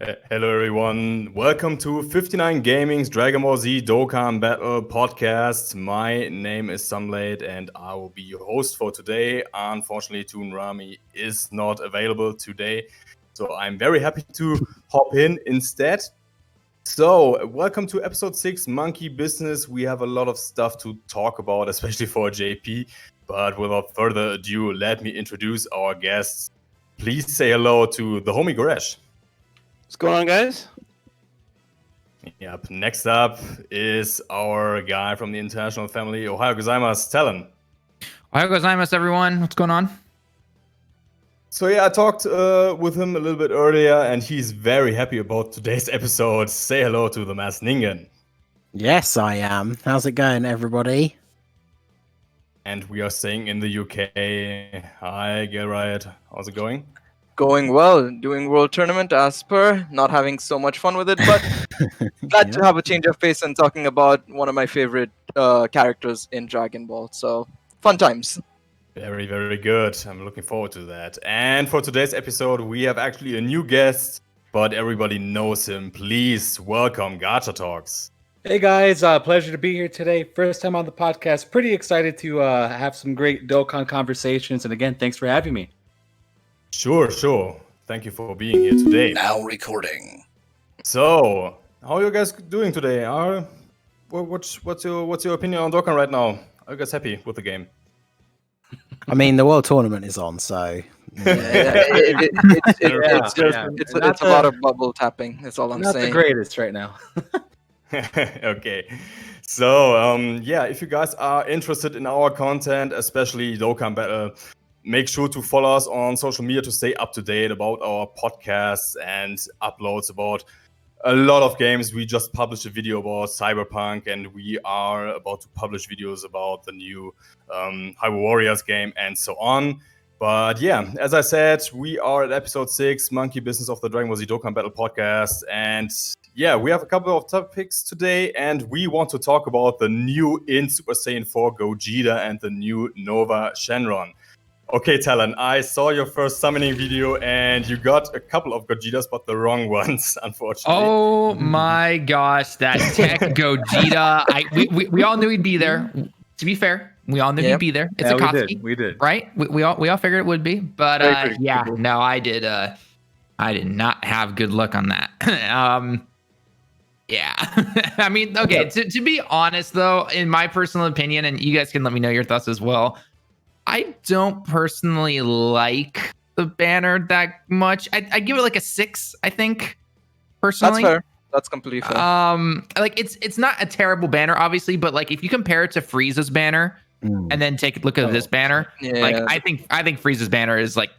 Hello everyone, welcome to 59 Gaming's Dragon Ball Z Dokkan Battle podcast. My name is Sunblade and I will be your host for today. Unfortunately, Toon Rami is not available today, so I'm very happy to hop in instead. So, welcome to episode 6, Monkey Business. We have a lot of stuff to talk about, especially for JP, but without further ado, let me introduce our guests. Please say hello to the homie Goresh. What's going on, guys? Yep. Next up is our guy from the international family, Ohio Gozaimasu, Talon. Ohio Gozaimasu, everyone. What's going on? So yeah, I talked with him a little bit earlier, and he's very happy about today's episode. Say hello to the Masked Ningen. Yes, I am. How's it going, everybody? And we are staying in the UK. Hi, Get Riot. How's it going? Going well, doing World Tournament as per, not having so much fun with it, but glad to have a change of pace and talking about one of my favorite characters in Dragon Ball. So, fun times. Very, very good. I'm looking forward to that. And for today's episode, we have actually a new guest, but everybody knows him. Please welcome Gacha Talks. Hey guys, pleasure to be here today. First time on the podcast. Pretty excited to have some great Dokkan conversations. And again, thanks for having me. Sure. Thank you for being here today. Now recording. So, how are you guys doing today? What's your opinion on Dokkan right now? Are you guys happy with the game? I mean, the World Tournament is on, so... It's a lot of bubble tapping. That's all I'm Not saying. the greatest right now. Okay. So, if you guys are interested in our content, especially Dokkan Battle, make sure to follow us on social media to stay up to date about our podcasts and uploads about a lot of games. We just published a video about Cyberpunk, and we are about to publish videos about the new Hyrule Warriors game and so on. But yeah, as I said, we are at episode 6, Monkey Business of the Dragon Ball Z Dokkan Battle podcast. And yeah, we have a couple of topics today, and we want to talk about the new Int Super Saiyan 4 Gogeta and the new Nova Shenron. Okay, Talon, I saw your first summoning video, and you got a couple of Gogetas, but the wrong ones, unfortunately. Oh my gosh, that tech Gogeta. We all knew he'd be there. To be fair, we all knew he'd be there. It's Akatsuki. We did. Right? We all figured it would be. But no, I did not have good luck on that. Yeah. I mean, okay, to be honest though, in my personal opinion, and you guys can let me know your thoughts as well, I don't personally like the banner that much. I give it like a 6, I think, personally. That's fair. That's completely fair. Like it's not a terrible banner, obviously, but like if you compare it to Frieza's banner and then take a look at this banner, like I think Frieza's banner is like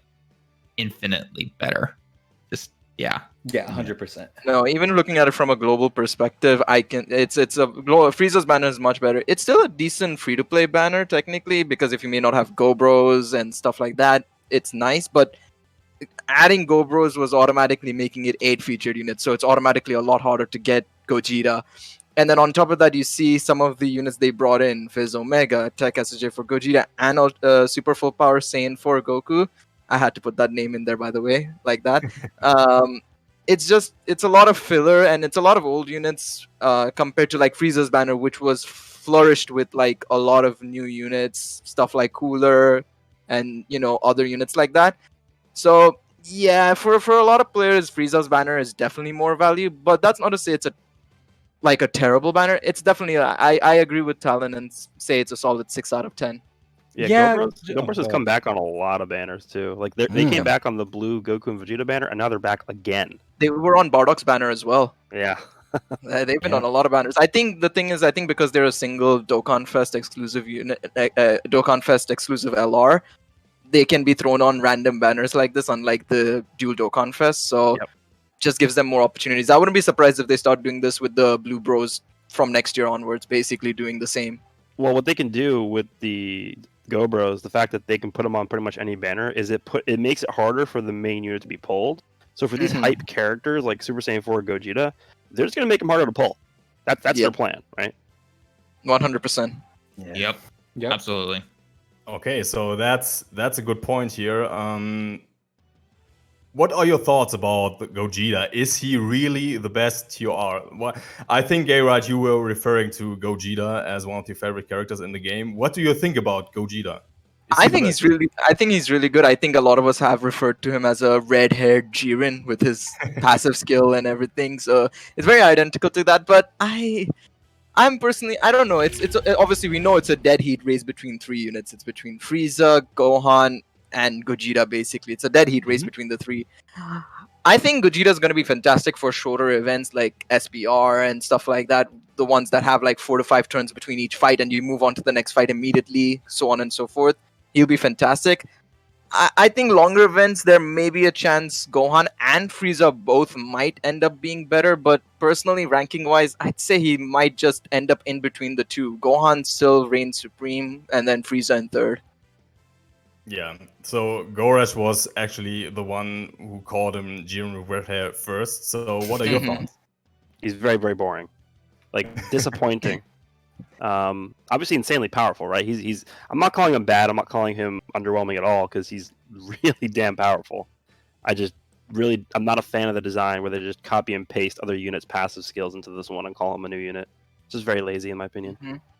infinitely better. Just yeah. Yeah, 100%. No, even looking at it from a global perspective, Frieza's banner is much better. It's still a decent free-to-play banner, technically, because if you may not have Go Bros and stuff like that, it's nice, but adding Go Bros was automatically making it 8 featured units, so it's automatically a lot harder to get Gogeta. And then on top of that, you see some of the units they brought in, Fizz Omega, Tech SSJ4 Gogeta, and Super Full Power Saiyan 4 Goku. I had to put that name in there, by the way, like that. It's a lot of filler, and it's a lot of old units compared to like Frieza's banner, which was flourished with like a lot of new units, stuff like Cooler and other units like that. So yeah, for a lot of players, Frieza's banner is definitely more value, but that's not to say it's a terrible banner. It's definitely I agree with Talon and say it's a solid 6 out of 10. Yeah, GoBros has come back on a lot of banners too. Like they came back on the blue Goku and Vegeta banner, and now they're back again. They were on Bardock's banner as well. Yeah. They've been on a lot of banners. I think the thing is, because they're a single Dokkan Fest exclusive unit, Dokkan Fest exclusive LR, they can be thrown on random banners like this, unlike the dual Dokkan Fest. So just gives them more opportunities. I wouldn't be surprised if they start doing this with the Blue Bros from next year onwards, basically doing the same. Well, what they can do with the Go Bros, the fact that they can put them on pretty much any banner, is it makes it harder for the main unit to be pulled. So for these hype characters like Super Saiyan 4 Gogeta, they're just going to make them harder to pull. That's their plan, right? 100%. Yep. Absolutely. Okay, so that's a good point here. what are your thoughts about Gogeta? Is he really the best TR? What I think, Gayride, you were referring to Gogeta as one of your favorite characters in the game. What do you think about Gogeta? I think he's really good. I think a lot of us have referred to him as a red-haired Jiren with his passive skill and everything. So it's very identical to that. But I'm personally, I don't know. It's obviously we know it's a dead heat race between 3 units. It's between Frieza, Gohan, and Gogeta. Basically, it's a dead heat race between the 3. I think Gogeta is going to be fantastic for shorter events like SPR and stuff like that. The ones that have like 4 to 5 turns between each fight, and you move on to the next fight immediately, so on and so forth. He'll be fantastic. I think longer events, there may be a chance Gohan and Frieza both might end up being better, but personally, ranking-wise, I'd say he might just end up in between the 2. Gohan still reigns supreme, and then Frieza in 3rd. Yeah, so Goresh was actually the one who called him Jiren with red hair first. So what are your thoughts? He's very, very boring. Like, disappointing. Obviously insanely powerful, right? He's I'm not calling him bad, I'm not calling him underwhelming at all, because he's really damn powerful. I'm not a fan of the design where they just copy and paste other units' passive skills into this one and call him a new unit. It's just very lazy in my opinion.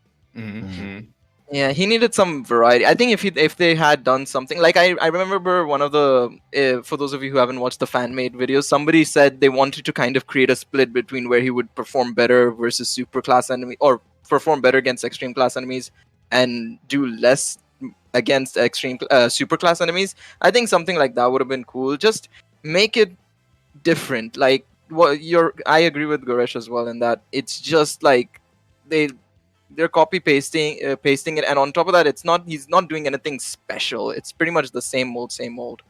Yeah, he needed some variety. I think if they had done something like I remember one of the for those of you who haven't watched the fan made videos, somebody said they wanted to kind of create a split between where he would perform better versus super class enemy, or perform better against extreme class enemies and do less against extreme super class enemies. I think something like that would have been cool. Just make it different. Like I agree with Goresh as well in that it's just like they're copy pasting it, and on top of that, he's not doing anything special. It's pretty much the same old.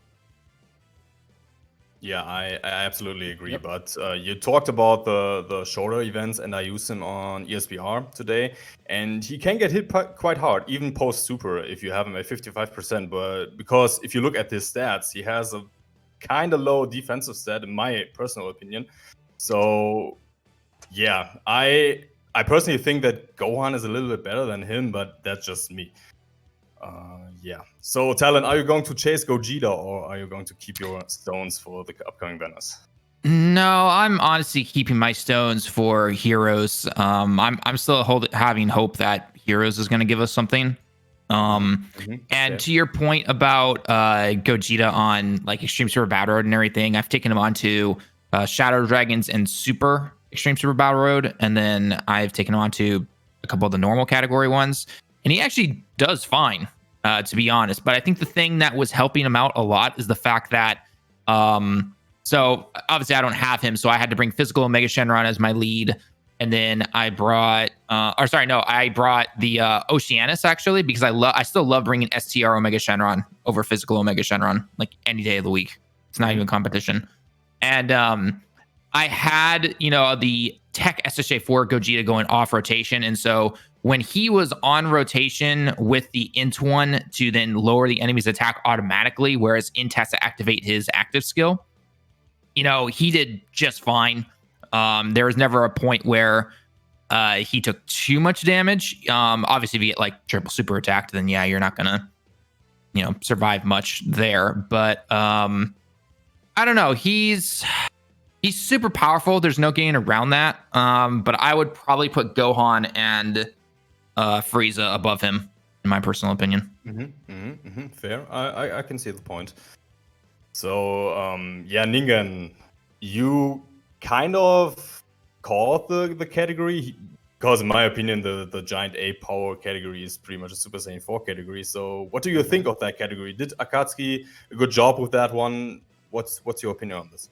Yeah, I absolutely agree. But you talked about the shorter events, and I used him on ESPR today, and he can get hit quite hard, even post super, if you have him at 55%. But because if you look at his stats, he has a kind of low defensive stat, in my personal opinion. So yeah, I personally think that Gohan is a little bit better than him, but that's just me. Yeah. So, Talon, are you going to chase Gogeta, or are you going to keep your stones for the upcoming banners? No, I'm honestly keeping my stones for Heroes. I'm still having hope that Heroes is going to give us something. And to your point about Gogeta on like Extreme Super Battle Road and everything, I've taken him onto Shadow Dragons and Super Extreme Super Battle Road, and then I've taken him onto a couple of the normal category ones, and he actually does fine, to be honest. But I think the thing that was helping him out a lot is the fact that so obviously I don't have him, so I had to bring Physical Omega Shenron as my lead, and then I brought I brought the Oceanus actually, because I still love bringing STR Omega Shenron over Physical Omega Shenron like any day of the week. It's not even competition. And I had, the Tech SSJ4 Gogeta going off rotation. And so when he was on rotation with the Int one to then lower the enemy's attack automatically, whereas Int has to activate his active skill, he did just fine. There was never a point where he took too much damage. Obviously, if you get like triple super attacked, then yeah, you're not going to, survive much there. But I don't know. He's super powerful. There's no getting around that. But I would probably put Gohan and Frieza above him, in my personal opinion. Fair. I can see the point. So, Ningen, you kind of called the category, because in my opinion, the giant Ape Power category is pretty much a Super Saiyan 4 category. So, what do you think of that category? Did Akatsuki a good job with that one? What's your opinion on this?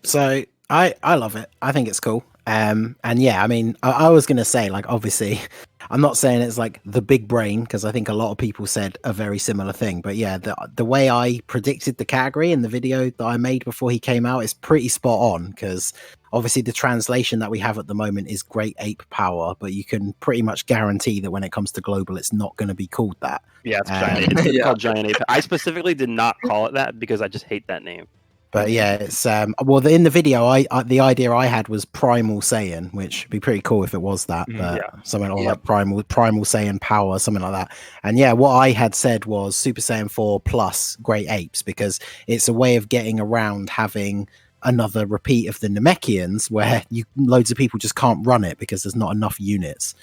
So I love it. I think it's cool. And yeah, I mean, I was going to say, like, obviously, I'm not saying it's like the big brain, because I think a lot of people said a very similar thing. But yeah, the way I predicted the category in the video that I made before he came out is pretty spot on, because obviously the translation that we have at the moment is Great Ape Power, but you can pretty much guarantee that when it comes to global, it's not going to be called that. Yeah, it's giant. It's called Giant Ape. I specifically did not call it that because I just hate that name. But yeah, it's well in the video I the idea I had was Primal Saiyan, which would be pretty cool if it was that, but something like Primal Saiyan Power, something like that. And yeah, what I had said was Super Saiyan 4 plus Great Apes, because it's a way of getting around having another repeat of the Namekians where loads of people just can't run it because there's not enough units.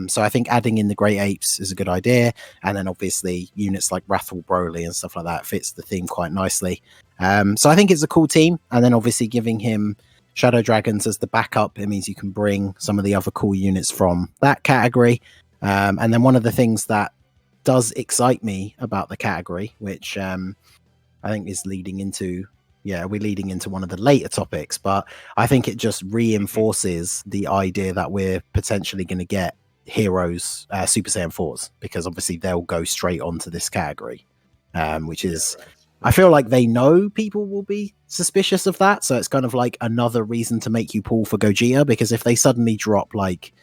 So I think adding in the Great Apes is a good idea, and then obviously units like Wrathful Broly and stuff like that fits the theme quite nicely. So I think it's a cool team, and then obviously giving him Shadow Dragons as the backup, it means you can bring some of the other cool units from that category. And then one of the things that does excite me about the category, which I think is leading into one of the later topics, but I think it just reinforces the idea that we're potentially going to get Heroes Super Saiyan 4s, because obviously they'll go straight onto this category, which is, I feel like they know people will be suspicious of that, so it's kind of like another reason to make you pull for Gogeta, because if they suddenly drop like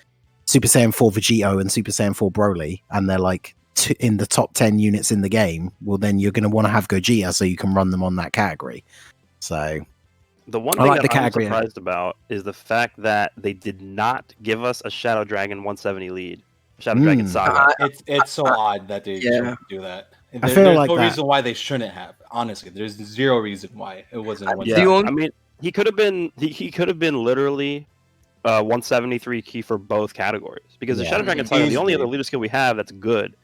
Super Saiyan 4 Vegito and Super Saiyan 4 Broly, and they're like in the top 10 units in the game, well then you're going to want to have Gogeta so you can run them on that category. So the one thing that I'm surprised about is the fact that they did not give us a Shadow Dragon 170 lead. Shadow Dragon Saga. It's so odd that they shouldn't do that. There's no reason why they shouldn't have. Honestly, there's zero reason why it wasn't. I mean, he could have been literally 173 key for both categories, because the Shadow Dragon Saga, the only other leader skill we have that's good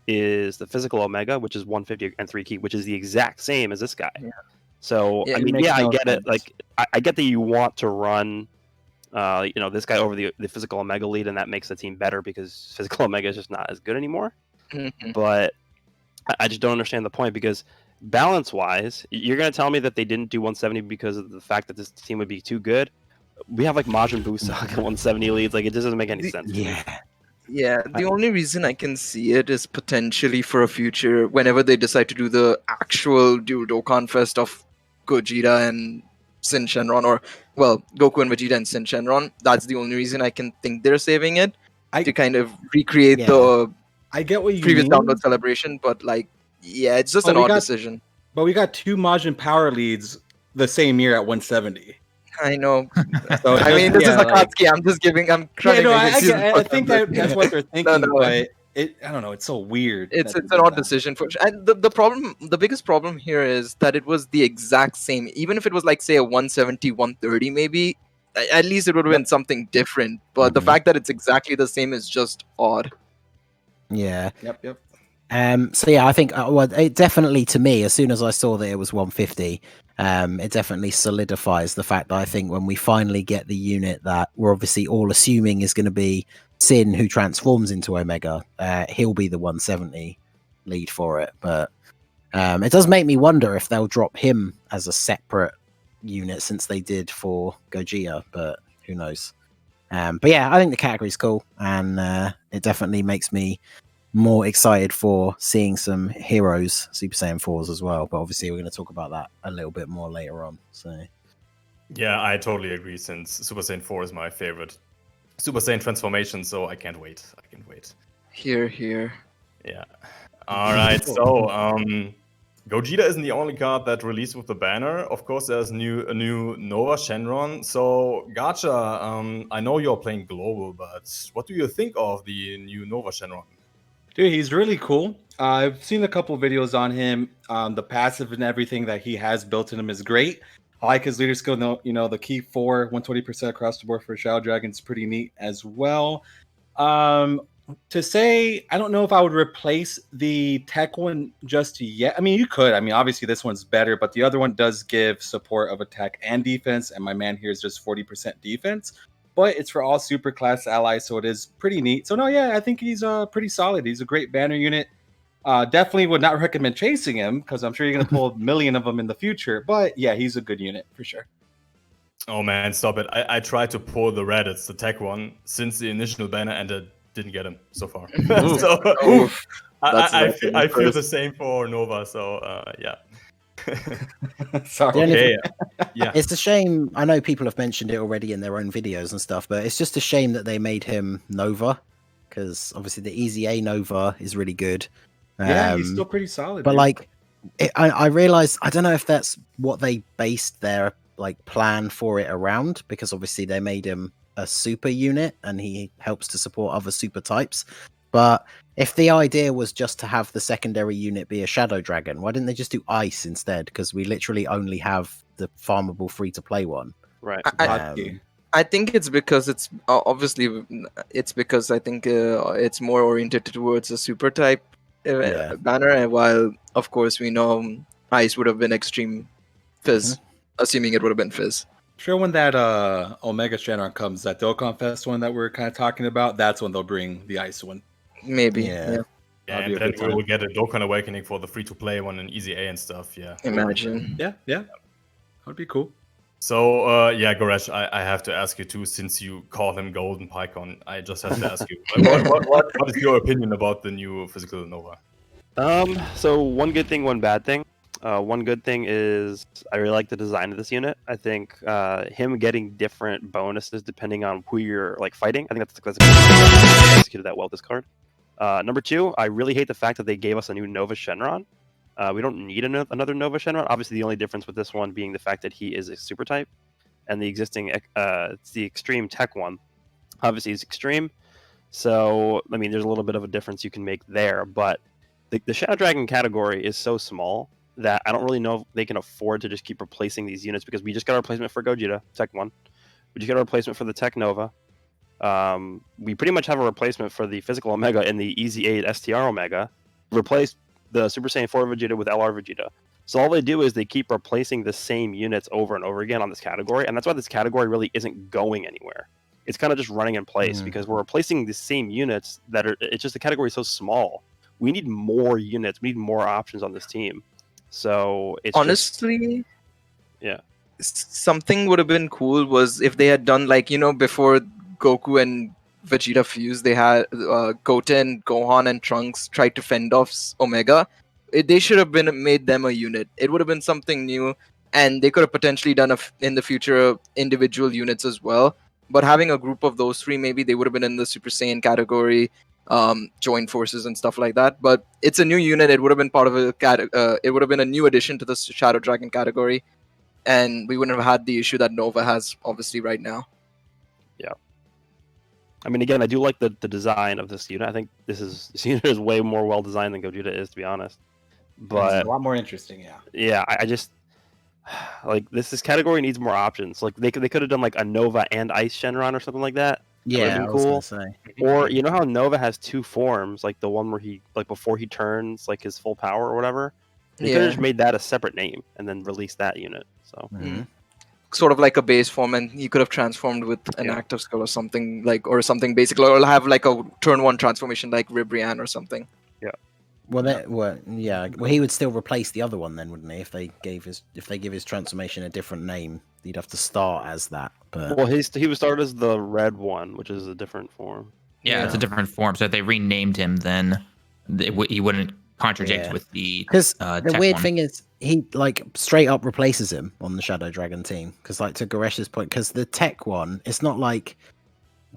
is the Physical Omega, which is 150 and 3 key, which is the exact same as this guy. Yeah. So I mean, I get it. Like, I get that you want to run, this guy over the Physical Omega lead, and that makes the team better because Physical Omega is just not as good anymore. Mm-hmm. But I just don't understand the point, because balance-wise, you're going to tell me that they didn't do 170 because of the fact that this team would be too good? We have like Majin Buu Saga 170 leads. Like, it just doesn't make any sense. Yeah, the only reason I can see it is potentially for a future, whenever they decide to do the actual Dokkan Fest of Gogeta and Sin Shenron, or Goku and Vegeta and Sin Shenron. That's the only reason I can think they're saving it, to kind of recreate the I get what you previous mean. download celebration, but it's just an odd decision. But we got 2 Majin Power leads the same year at 170. I know. So I mean, this is Akatsuki. I'm just giving. I'm trying to. I think that's what they're thinking. But I don't know. It's so weird. It's an odd decision and the biggest problem here is that it was the exact same. Even if it was like, say, a 170, 130, maybe, at least it would have been something different. But the fact that it's exactly the same is just odd. Yeah. Yep. So yeah, I think it definitely, to me, as soon as I saw that it was 150, it definitely solidifies the fact that I think when we finally get the unit that we're obviously all assuming is going to be Sin, who transforms into Omega, he'll be the 170 lead for it. But it does make me wonder if they'll drop him as a separate unit, since they did for Gogeta, but who knows. But yeah, I think the category's cool, and it definitely makes me more excited for seeing some Heroes Super Saiyan 4s as well. But obviously we're going to talk about that a little bit more later on. So yeah, I totally agree, since Super Saiyan 4 is my favorite Super Saiyan transformation, so I can't wait. Here. Yeah. All right. So Gogeta isn't the only card that released with the banner. Of course, there's a new Nova Shenron. So Gacha, I know you're playing global, but what do you think of the new Nova Shenron? Dude, he's really cool. I've seen a couple videos on him. The passive and everything that he has built in him is great. I like his leader skill. The key 4, 120% across the board for Shadow Dragon is pretty neat as well. To say, I don't know if I would replace the tech one just yet. I mean, you could. I mean, obviously this one's better, but the other one does give support of attack and defense, and my man here is just 40% defense. But it's for all super class allies, so it is pretty neat. So no, yeah, I think he's pretty solid. He's a great banner unit. Definitely would not recommend chasing him, because I'm sure you're going to pull a million of them in the future. But yeah, he's a good unit for sure. Oh man, stop it. I tried to pull the Reddits, the tech one, since the initial banner, and I didn't get him so far. So I feel the same for Nova, so yeah. Sorry. Okay. Yeah. It's a shame. I know people have mentioned it already in their own videos and stuff, but it's just a shame that they made him Nova, because obviously the EZA Nova is really good. Yeah, he's still pretty solid. But dude. like, I realize, I don't know if that's what they based their like plan for it around, because obviously they made him a super unit and he helps to support other super types. But if the idea was just to have the secondary unit be a Shadow Dragon, why didn't they just do Ice instead? Because we literally only have the farmable free-to-play one. Right. I think it's because it's obviously it's because I think it's more oriented towards a super type Yeah. banner, and while of course we know Ice would have been Extreme Fizz, assuming it would have been Fizz. Sure, when that Omega Shenron comes, that Dokkan Fest one that we're kind of talking about, that's when they'll bring the Ice one. Maybe. Yeah. Yeah. Yeah, That'd be and a then good we time. will get a Dokkan Awakening for the free-to-play one in EZA and stuff. Yeah. Imagine. Yeah, that would be cool. So, yeah, Goresh, I have to ask you too, since you call him Golden Pycon. I just have to ask you, what is your opinion about the new physical Nova? So one good thing, one bad thing. One good thing is I really like the design of this unit. I think him getting different bonuses depending on who you're like fighting. I think that's executed that well with this card. Number two, I really hate the fact that they gave us a new Nova Shenron. We don't need another Nova Shenron. Obviously, the only difference with this one being the fact that he is a super type, and the existing it's the extreme tech one. Obviously, is extreme. So I mean, there's a little bit of a difference you can make there, but the Shadow Dragon category is so small that I don't really know if they can afford to just keep replacing these units, because we just got a replacement for Gogeta, Tech 1. We just got a replacement for the Tech Nova. We pretty much have a replacement for the Physical Omega in the EZ8 STR Omega. Replaced the Super Saiyan 4 Vegeta with LR Vegeta. So all they do is they keep replacing the same units over and over again on this category, and that's why this category really isn't going anywhere. It's kind of just running in place because we're replacing the same units that are. It's just the category is so small. We need more units. We need more options on this team. So it's honestly, yeah. Something would have been cool was if they had done like before Goku and Vegeta fused, they had Goten, Gohan, and Trunks tried to fend off Omega. They should have made them a unit. It would have been something new, and they could have potentially done in the future individual units as well. But having a group of those three, maybe they would have been in the Super Saiyan category, joint forces and stuff like that. But it's a new unit. It would have been part of it would have been a new addition to the Shadow Dragon category, and we wouldn't have had the issue that Nova has obviously right now. Yeah. I mean, again, I do like the design of this unit. I think this unit is way more well designed than Gogeta is, to be honest. But it's a lot more interesting, yeah. Yeah, I just like this category needs more options. Like they could have done like a Nova and Ice Shenron or something like that. Yeah, that cool. Say. Or you know how Nova has two forms, like the one where he before he turns like his full power or whatever. They could have just made that a separate name and then released that unit. So sort of like a base form, and he could have transformed with an active skill or something basic, or have like a turn one transformation like Ribrianne or something. Yeah. Well, he would still replace the other one then, wouldn't he? If they give his transformation a different name, he'd have to start as that. But well, he would start as the red one, which is a different form. Yeah, it's a different form. So if they renamed him, then he wouldn't contradict with the. Because the weird one. thing is, he like straight up replaces him on the Shadow Dragon team. Because like to Goresh's point, because the tech one, it's not like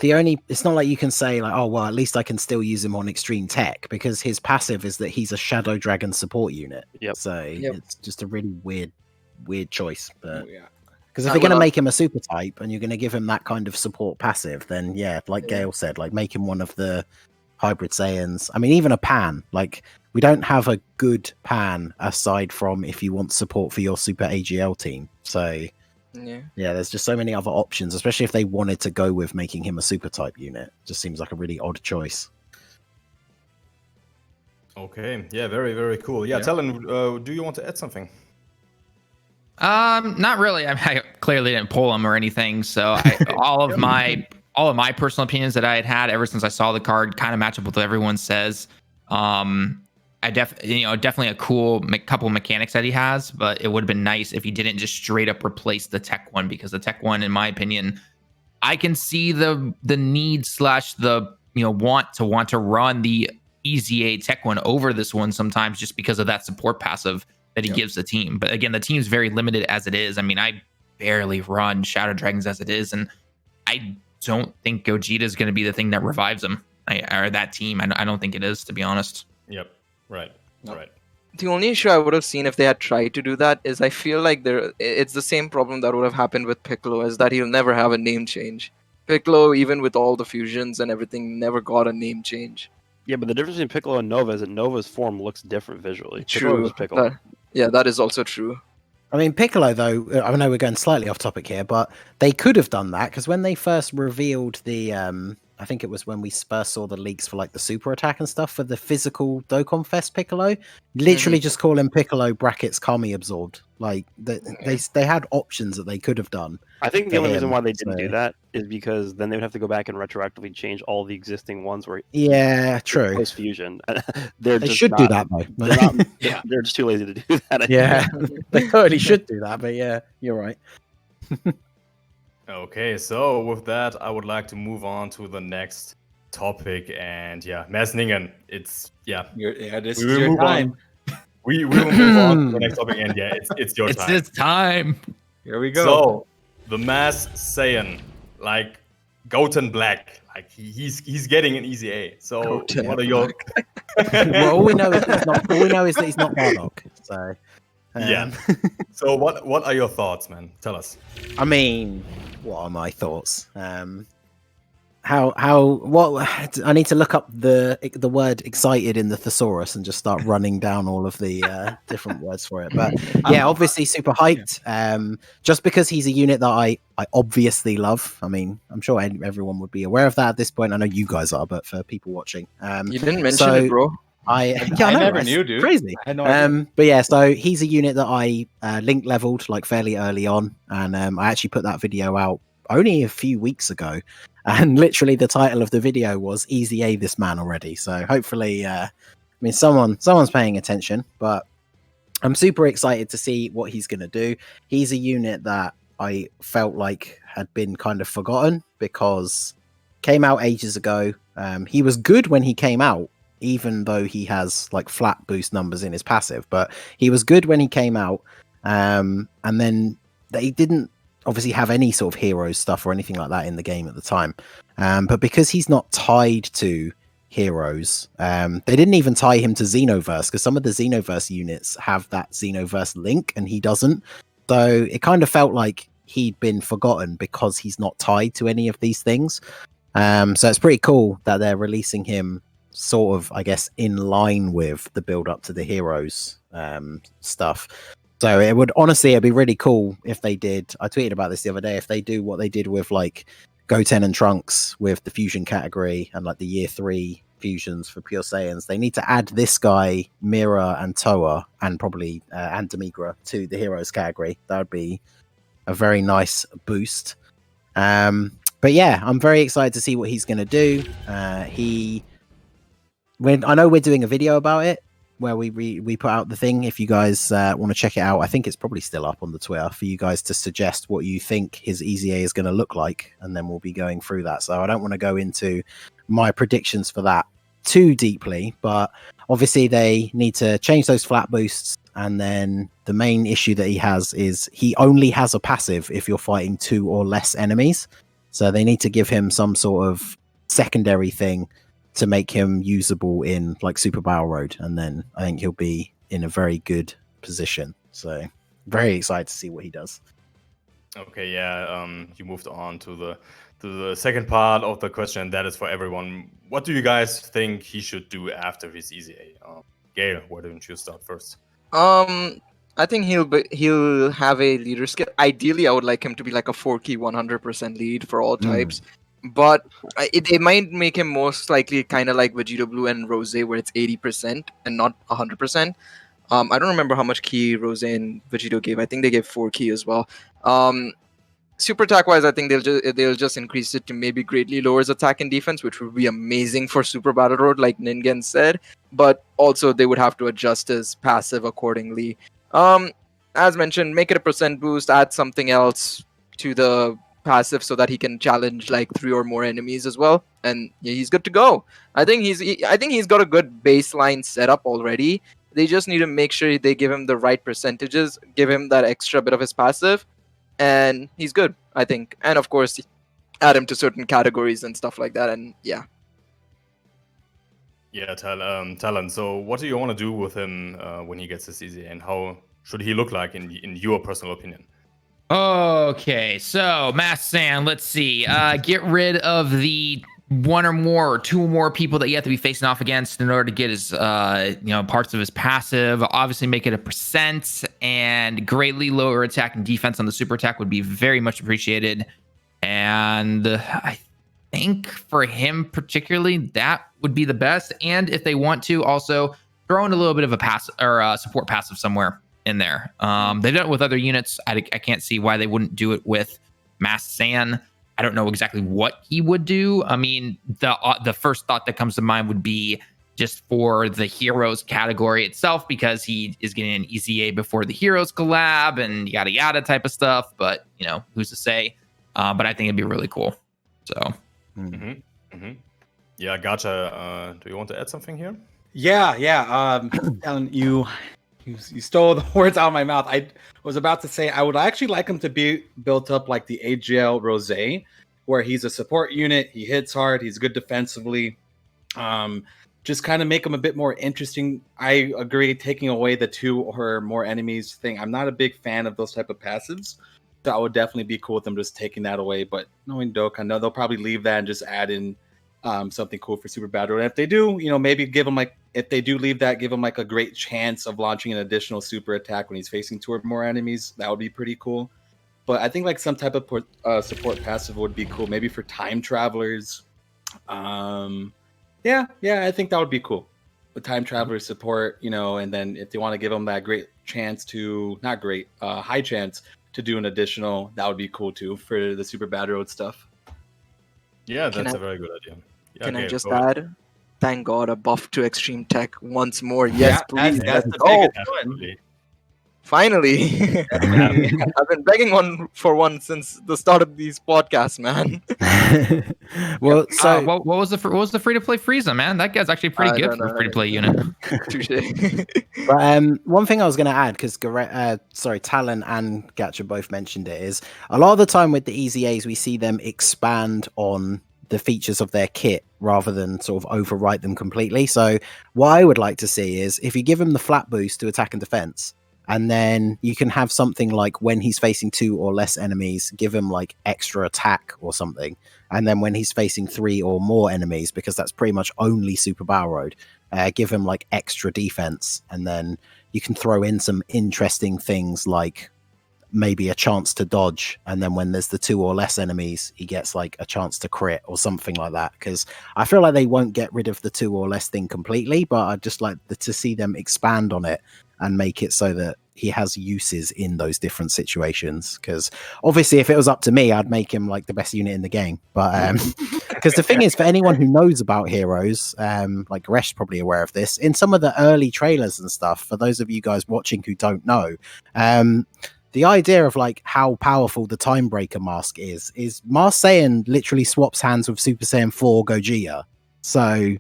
you can say like, oh well, at least I can still use him on extreme tech, because his passive is that he's a Shadow Dragon support unit. Yep. So it's just a really weird choice. But yeah. because if you're going to make him a super type and you're going to give him that kind of support passive, then like Gale said, like make him one of the hybrid Saiyans. I mean, even a Pan. Like we don't have a good Pan aside from if you want support for your Super AGL team. So yeah, there's just so many other options, especially if they wanted to go with making him a super type unit. Just seems like a really odd choice. Okay, yeah, very, very cool. Yeah, Talon, do you want to add something? Not really. I clearly didn't pull him or anything. So all of my personal opinions that I had ever since I saw the card kind of match up with what everyone says. Definitely a cool couple mechanics that he has, but it would have been nice if he didn't just straight up replace the tech one, because the tech one, in my opinion, I can see the need / the want to run the EZA tech one over this one sometimes, just because of that support passive that he gives the team. But again, the team's very limited as it is. I mean, I barely run Shadow Dragons as it is, and I don't think Gogeta is going to be the thing that revives him or that team. I don't think it is, to be honest. Yep. Right. Nope. Right. The only issue I would have seen if they had tried to do that is I feel like it's the same problem that would have happened with Piccolo, is that he'll never have a name change. Piccolo, even with all the fusions and everything, never got a name change. Yeah, but the difference between Piccolo and Nova is that Nova's form looks different visually. Piccolo True. is Piccolo. That is also true. I mean, Piccolo, though, I know we're going slightly off topic here, but they could have done that because when they first revealed the, I think it was when we first saw the leaks for like the super attack and stuff for the physical Dokkan Fest Piccolo, literally just call him Piccolo brackets Kami absorbed. Like they had options that they could have done. I think the only reason him, why they didn't so- do that is because then they would have to go back and retroactively change all the existing ones where Yeah, true. post fusion. They should do that though. They're just too lazy to do that. I Yeah, think. they totally should do that. But yeah, you're right. Okay, so with that, I would like to move on to the next topic. And yeah, Mesningen, it's this this We is will your move on. time. we will move on to the next topic, and yeah, it's your It's time. his time. Here we go. So the Mass Saiyan, like Goten Black, like he's getting an easy A. So Goten what are your Well, all we know is that he's not Bardock. So Yeah. So what are your thoughts, man? Tell us. I mean, what are my thoughts? What I need to look up the word excited in the thesaurus and just start running down all of the different words for it. But yeah, obviously super hyped. Just because he's a unit that I obviously love. I mean, I'm sure everyone would be aware of that at this point. I know you guys are, but for people watching, You didn't mention it, bro. I I know, never it's knew, dude. Crazy. I had no idea. But yeah, so he's a unit that I link leveled like fairly early on, and I actually put that video out only a few weeks ago, and literally the title of the video was "Easy A this man already." So hopefully, I mean, someone's paying attention, but I'm super excited to see what he's gonna do. He's a unit that I felt like had been kind of forgotten because came out ages ago. He was good when he came out, even though he has like flat boost numbers in his passive, but he was good when he came out. And then they didn't obviously have any sort of heroes stuff or anything like that in the game at the time. But because he's not tied to heroes, they didn't even tie him to Xenoverse, because some of the Xenoverse units have that Xenoverse link and he doesn't. So it kind of felt like he'd been forgotten because he's not tied to any of these things. So it's pretty cool that they're releasing him sort of, I guess, in line with the build up to the heroes stuff. So it'd be really cool if they did. I tweeted about this the other day. If they do what they did with like Goten and Trunks with the fusion category and like the year 3 fusions for Pure Saiyans, they need to add this guy, Mira and Toa, and probably and Demigra to the heroes category. That would be a very nice boost. But yeah, I'm very excited to see what he's going to do. I know we're doing a video about it where we put out the thing. If you guys want to check it out, I think it's probably still up on the Twitter for you guys to suggest what you think his EZA is going to look like, and then we'll be going through that. So I don't want to go into my predictions for that too deeply, but obviously they need to change those flat boosts, and then the main issue that he has is he only has a passive if you're fighting 2 or less enemies. So they need to give him some sort of secondary thing to make him usable in like Super Battle Road, and then I think he'll be in a very good position. So very excited to see what he does. Okay, yeah. You moved on to the second part of the question. That is for everyone. What do you guys think he should do after his EZA? Gail, why don't you start first? I think he'll have a leader skill. Ideally, I would like him to be like a 4-key 100% lead for all types. But it might make him most likely kind of like Vegeta Blue and Rose, where it's 80% and not 100%. I don't remember how much key Rose and Vegito gave. I think they gave 4 key as well. Super attack wise, I think they'll just increase it to maybe greatly lower his attack and defense, which would be amazing for Super Battle Road, like Ningen said. But also they would have to adjust his passive accordingly. As mentioned, make it a percent boost, add something else to the passive so that he can challenge like 3 or more enemies as well, and yeah, he's good to go. I think he's got a good baseline setup already. They just need to make sure they give him the right percentages, give him that extra bit of his passive, and he's good, I think. And of course, add him to certain categories and stuff like that, and yeah. Yeah, Talon. So, what do you want to do with him when he gets his EZA, and how should he look like in your personal opinion? Okay, so Mass Sand, let's see. Get rid of the one or more or two more people that you have to be facing off against in order to get his parts of his passive. Obviously make it a percent, and greatly lower attack and defense on the super attack would be very much appreciated. And I think for him particularly, that would be the best. And if they want to, also throw in a little bit of a pass or a support passive somewhere in there. They've done it with other units. I can't see why they wouldn't do it with Mass Sand. I don't know exactly what he would do. I mean, the first thought that comes to mind would be just for the Heroes category itself, because he is getting an EZA before the Heroes collab and yada yada type of stuff. But who's to say? But I think it'd be really cool. So. Yeah, gotcha. Do you want to add something here? Yeah. Alan, you stole the words out of my mouth. I was about to say I would actually like him to be built up like the AGL Rose, where he's a support unit. He hits hard. He's good defensively. Just kind of make him a bit more interesting. I agree. Taking away the 2 or more enemies thing, I'm not a big fan of those type of passives. So I would definitely be cool with them just taking that away. But knowing Dokkan, no, they'll probably leave that and just add in something cool for Super Battle. And if they do, maybe give them if they do leave that, give them a great chance of launching an additional super attack when he's facing 2 or more enemies. That would be pretty cool. But I think some type of support passive would be cool. Maybe for time travelers. Yeah, I think that would be cool. The time traveler support, and then if they want to give them that great chance to, not great, high chance to do an additional, that would be cool too for the Super Battle Road stuff. Yeah, that's a very good idea. Yeah, Can I just add? Thank God, a buff to extreme tech once more. Yes, Yeah, please. that's Let's the go. biggest one. Finally. I've been begging for one since the start of these podcasts, man. Well, so what was the free to play Frieza, man? That guy's actually pretty good for a free to play unit. Touché. But one thing I was going to add, because Talon and Gacha both mentioned it, is a lot of the time with the EZAs, we see them expand on the features of their kit rather than sort of overwrite them completely. So what I would like to see is if you give him the flat boost to attack and defense, and then you can have something like when he's facing 2 or less enemies, give him extra attack or something. And then when he's facing 3 or more enemies, because that's pretty much only Super Battle Road, give him extra defense. And then you can throw in some interesting things like maybe a chance to dodge. And then when there's the 2 or less enemies, he gets a chance to crit or something like that. Because I feel like they won't get rid of the 2 or less thing completely, but I'd just like to see them expand on it and make it so that he has uses in those different situations. Because obviously if it was up to me, I'd make him the best unit in the game. But because the thing is, for anyone who knows about Heroes, Gresh's probably aware of this, in some of the early trailers and stuff, for those of you guys watching who don't know, the idea of how powerful the Time Breaker mask is Mask Saiyan literally swaps hands with Super Saiyan 4 Gogeta. So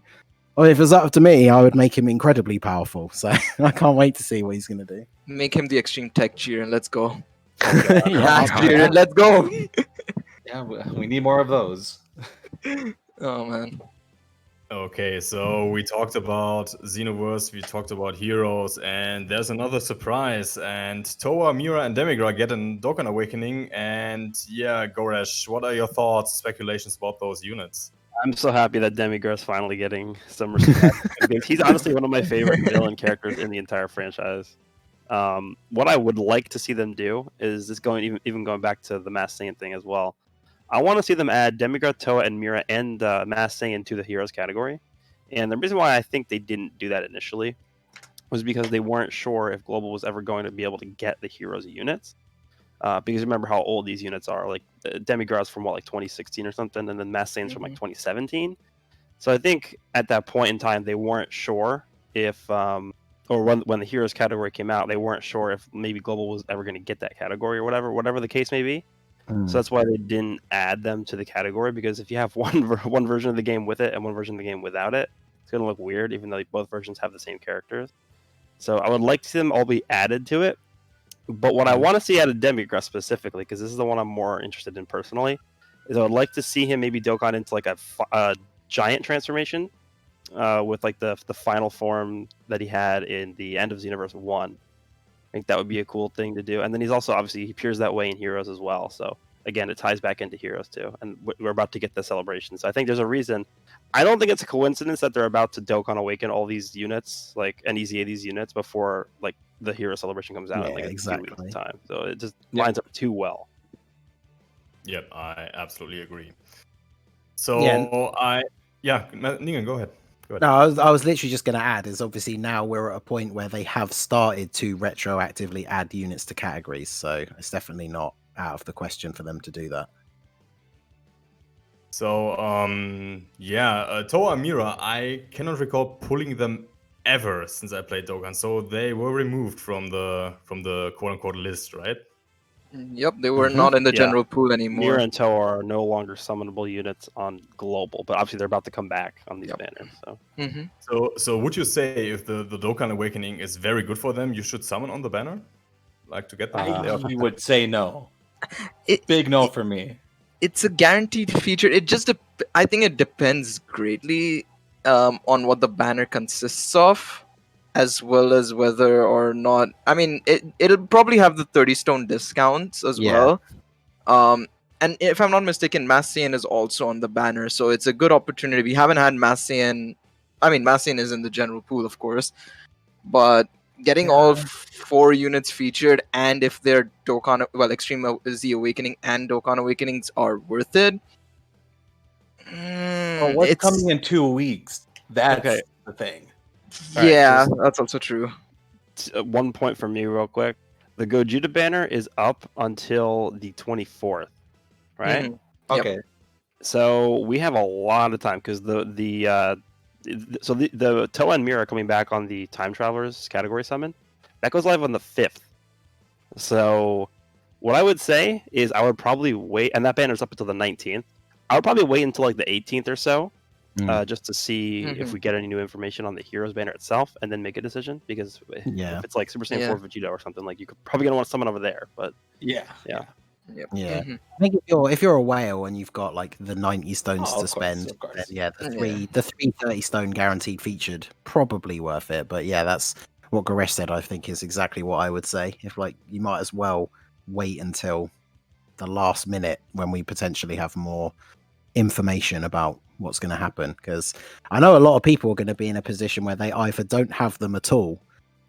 if it was up to me, I would make him incredibly powerful. So I can't wait to see what he's going to do. Make him the extreme tech cheer and let's go. Yeah. Cheer and let's go. Yeah, we need more of those. Oh, man. Okay, so we talked about Xenoverse, we talked about Heroes, and there's another surprise. And Toa, Mira, and Demigra get an Dokkan Awakening. And yeah, Goresh, what are your thoughts, speculations about those units? I'm so happy that Demigra's finally getting some respect. Because he's honestly one of my favorite villain characters in the entire franchise. What I would like to see them do is this even going back to the Mass Saiyan thing as well. I want to see them add Demigra, Toa, and Mira and Mass Saiyan to the Heroes category. And the reason why I think they didn't do that initially was because they weren't sure if Global was ever going to be able to get the Heroes units. Because remember how old these units are. Demigra's from 2016 or something, and then Mass Saiyan's from 2017. So I think at that point in time they weren't sure if, or when the Heroes category came out, they weren't sure if maybe Global was ever going to get that category or whatever the case may be. So that's why they didn't add them to the category, because if you have one version of the game with it and one version of the game without it, it's going to look weird, even though both versions have the same characters. So I would like to see them all be added to it. But what I want to see out of Demigra specifically, because this is the one I'm more interested in personally, is I would like to see him maybe Dokkan into a giant transformation, with like the final form that he had in the end of Xenoverse 1. I think that would be a cool thing to do. And then he's also obviously he appears that way in Heroes as well. So again, it ties back into Heroes too. And we're about to get the celebration. So I think there's a reason. I don't think it's a coincidence that they're about to Dokkan Awaken all these units, like and EZA these units before like the Hero celebration comes out in like a few weeks time. So it just lines up too well. Yep, I absolutely agree. So Negan, go ahead. No, I was literally just going to add is obviously now we're at a point where they have started to retroactively add units to categories, so it's definitely not out of the question for them to do that. So Toa and Mira, I cannot recall pulling them ever since I played Dokkan. So they were removed from the quote unquote list, right? Yep, they were not in the general pool anymore. Mira and Toa are no longer summonable units on global, but obviously they're about to come back on these banners. So would you say if the Dokkan Awakening is very good for them, you should summon on the banner, like to get them? I would say no. Big no for me. It's a guaranteed feature. I think it depends greatly on what the banner consists of, as well as whether or not. I mean, it'll probably have the 30 stone discounts as well. And if I'm not mistaken, Massian is also on the banner, so it's a good opportunity. We haven't had Massian. I mean, Massian is in the general pool, of course, but getting all 4 units featured, and if they're Dokkan, Extreme Z Awakening and Dokkan Awakenings are worth it. What's coming in 2 weeks? That's the thing. Yeah, that's also true. 1 point for me, real quick. The Gogeta banner is up until the 24th, right? Okay. So we have a lot of time because the Toa and Mira coming back on the Time Travelers category summon that goes live on the 5th. So what I would say is I would probably wait, and that banner's up until the 19th. I would probably wait until like the 18th or so. Just to see if we get any new information on the Heroes banner itself, and then make a decision. Because if it's like Super Saiyan 4 Vegeta or something, like you could probably gonna want to summon over there. But I think if you're a whale and you've got like the 90 stones to spend, then the 330 stone guaranteed featured probably worth it. But yeah, that's what Goresh said. I think is exactly what I would say. If like you might as well wait until the last minute when we potentially have more information about what's going to happen, because I know a lot of people are going to be in a position where they either don't have them at all,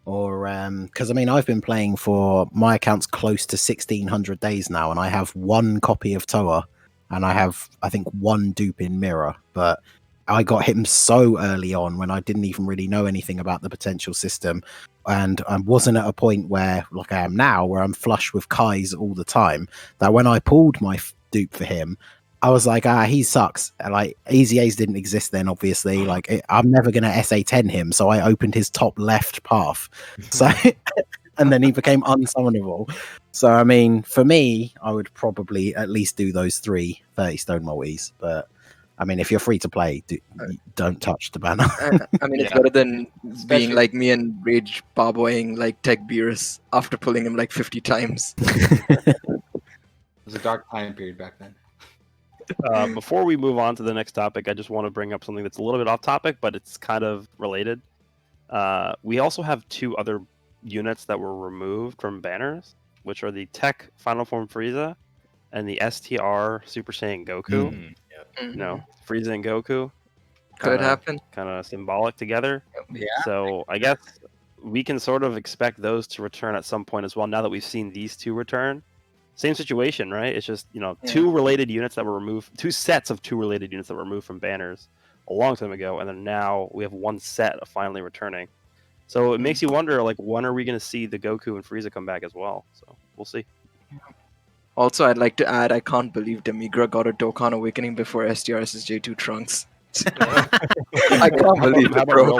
or because I mean I've been playing for my account's close to 1600 days now, and I have 1 copy of Toa, and I have I think 1 dupe in Mirror, but I got him so early on when I didn't even really know anything about the potential system, and I wasn't at a point where like I am now where I'm flush with Kais all the time, that when I pulled my dupe for him I was like, he sucks. And like EZAs didn't exist then, obviously. Like I'm never gonna SA10 him, so I opened his top left path. So and then he became unsummonable. So I mean, for me, I would probably at least do those 3 30 stone multis. But I mean, if you're free to play, don't touch the banner. I mean, it's better than being like me and Rage barboying like Tech Beerus after pulling him like 50 times. It was a dark time period back then. Before we move on to the next topic, I just want to bring up something that's a little bit off topic, but it's kind of related. We also have 2 other units that were removed from banners, which are the Tech Final Form Frieza and the STR Super Saiyan Goku. You know, Frieza and Goku. Could happen. Kind of symbolic together. Yeah. So I guess we can sort of expect those to return at some point as well, now that we've seen these 2 return. Same situation, right? It's just, 2 related units that were removed, 2 sets of 2 related units that were removed from banners a long time ago, and then now we have 1 set of finally returning. So it makes you wonder, like, when are we going to see the Goku and Frieza come back as well? So we'll see. Also, I'd like to add, I can't believe Demigra got a Dokkan Awakening before STR SSJ2 Trunks. I can't believe it, bro.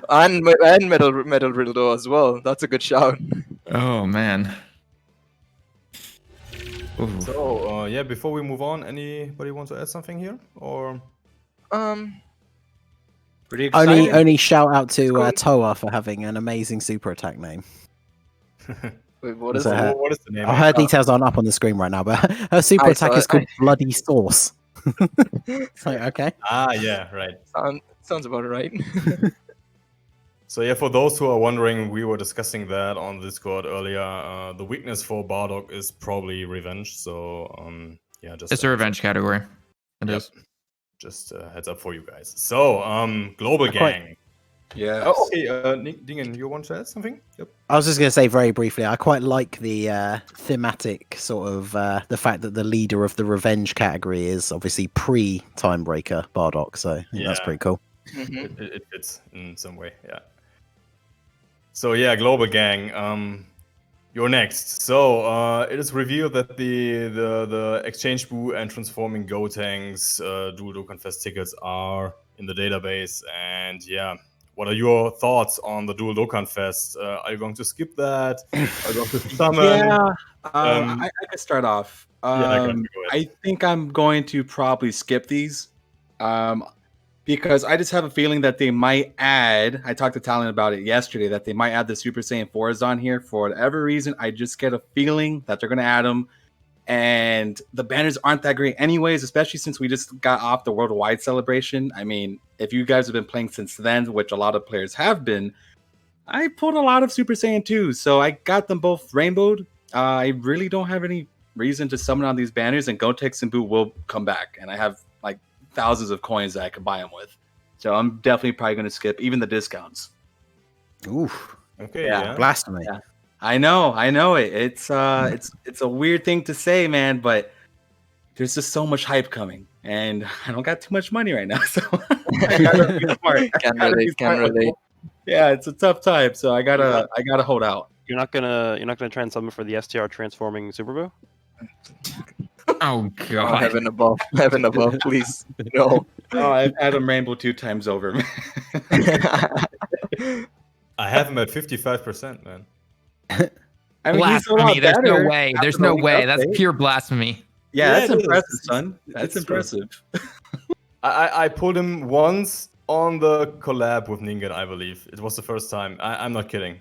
And Metal Rildo as well. That's a good shout. Oh, man. Ooh. So before we move on, anybody want to add something here, or pretty exciting. Only shout out to Toa for having an amazing super attack name. Wait, what is it? What is the name? Her details aren't up on the screen right now, but her super attack is called Bloody Sauce. It's like, okay. Yeah, right. Sounds about right. So yeah, for those who are wondering, we were discussing that on Discord earlier. The weakness for Bardock is probably revenge. So yeah, just It's a revenge category. It is. Yep. Just a heads up for you guys. So Global Gang. Yeah. Oh, okay. Dingen, you want to add something? Yep. I was just going to say very briefly, I quite like the thematic sort of the fact that the leader of the revenge category is obviously pre-Timebreaker Bardock, so I think that's pretty cool. Mhm. It fits in some way, yeah. So yeah, Global Gang, you're next. So it is revealed that the Exchange Boo and Transforming Gotenks Dual Dokkan Fest tickets are in the database, and yeah. What are your thoughts on the Dual Dokkan Fest? Are you going to skip that? Are you going to summon? Yeah, I can start off. go ahead. I think I'm going to probably skip these because I just have a feeling that they might add. I talked to Talon about it yesterday that they might add the Super Saiyan 4s on here for whatever reason. I just get a feeling that they're going to add them. And the banners aren't that great anyways, especially since we just got off the worldwide celebration. I mean, if you guys have been playing since then, which a lot of players have been, I pulled a lot of Super Saiyan 2s, so I got them both rainbowed. I really don't have any reason to summon on these banners, and Gotenks and Boo will come back, and I have like thousands of coins that I could buy them with. So I'm definitely probably going to skip even the discounts. Oof. Okay, Yeah. yeah. Blasphemy. Yeah. I know it. It's a weird thing to say, man, but there's just so much hype coming, and I don't got too much money right now, so I gotta be smart. Can relate. Yeah, it's a tough time, so I gotta hold out. You're not gonna try and summon for the STR transforming Super Boo? Oh Oh, god. heaven above, please. No. Oh, I've had him rainbow 2 times over, man. I have him at 55%, man. I mean, he's a lot Blasphemy. There's no better way. after There's the no league way. That's update. pure blasphemy. Yeah, Yeah, that's it is. impressive, son. That's It's true. impressive. I pulled him once on the collab with Ningen, I believe. It was the first time. I'm not kidding.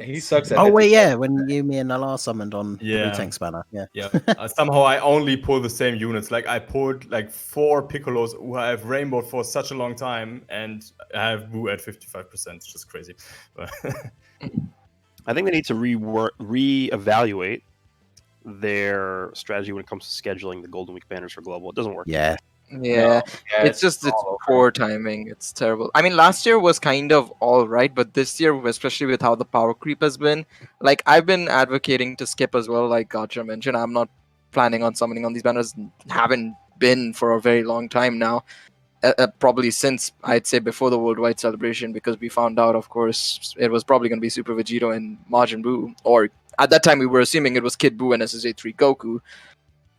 He sucks at Oh it. wait, yeah, when you, me, and Nalar summoned on Yeah. the Tank Spanner, yeah. Yeah. Somehow I only pull the same units. Like I pulled like 4 Piccolos who I have rainbowed for such a long time, and I have Boo at 55%. It's just crazy. But I think they need to reevaluate their strategy when it comes to scheduling the Golden Week banners for global. It doesn't work. Yeah. Yeah, Yeah, it's all poor timing. It's terrible. I mean, last year was kind of all right, but this year, especially with how the power creep has been, like I've been advocating to skip as well. Like Gotcha mentioned, I'm not planning on summoning on these banners. Haven't been for a very long time now. Probably since I'd say before the worldwide celebration, because we found out, of course, it was probably going to be Super Vegito and Majin Buu, or at that time we were assuming it was Kid Buu and SSJ3 Goku.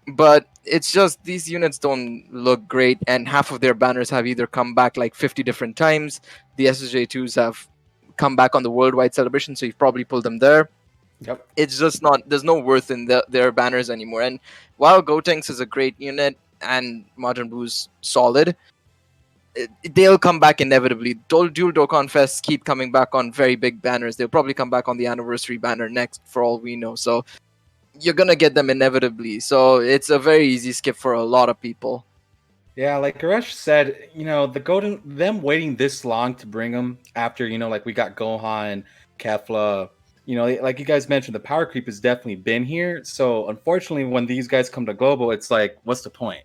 But it's just these units don't look great, and half of their banners have either come back like 50 different times. The SSJ2s have come back on the worldwide celebration, so you've probably pulled them there. Yep. It's just not, there's no worth in their banners anymore. And while Gotenks is a great unit and Majin Buu's solid, they'll come back inevitably. Dual Dokkan Fest keep coming back on very big banners. They'll probably come back on the anniversary banner next, for all we know. So you're gonna get them inevitably. So it's a very easy skip for a lot of people. Yeah, like Garesh said, them waiting this long to bring them after, like we got Gohan, Kefla, like you guys mentioned, the power creep has definitely been here. So unfortunately, when these guys come to global, it's like, what's the point?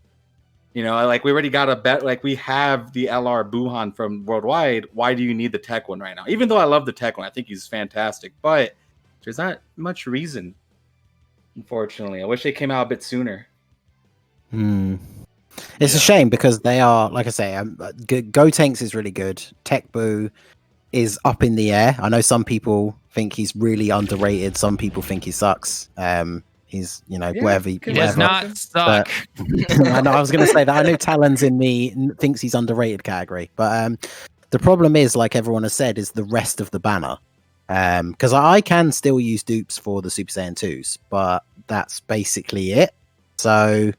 Like we already got a bet, like we have the LR Buhan from worldwide. Why do you need the tech one right now? Even though I love the tech one, I think he's fantastic, but there's not much reason. Unfortunately, I wish they came out a bit sooner. It's a shame because they are, like I say, Gotenks is really good. Tech Boo is up in the air. I know some people think he's really underrated. Some people think he sucks. He's, whatever. He does not suck. I know. I was going to say that. I know Talon's in the thinks he's underrated category, but the problem is, like everyone has said, is the rest of the banner. Because I can still use dupes for the Super Saiyan 2s, but that's basically it. So,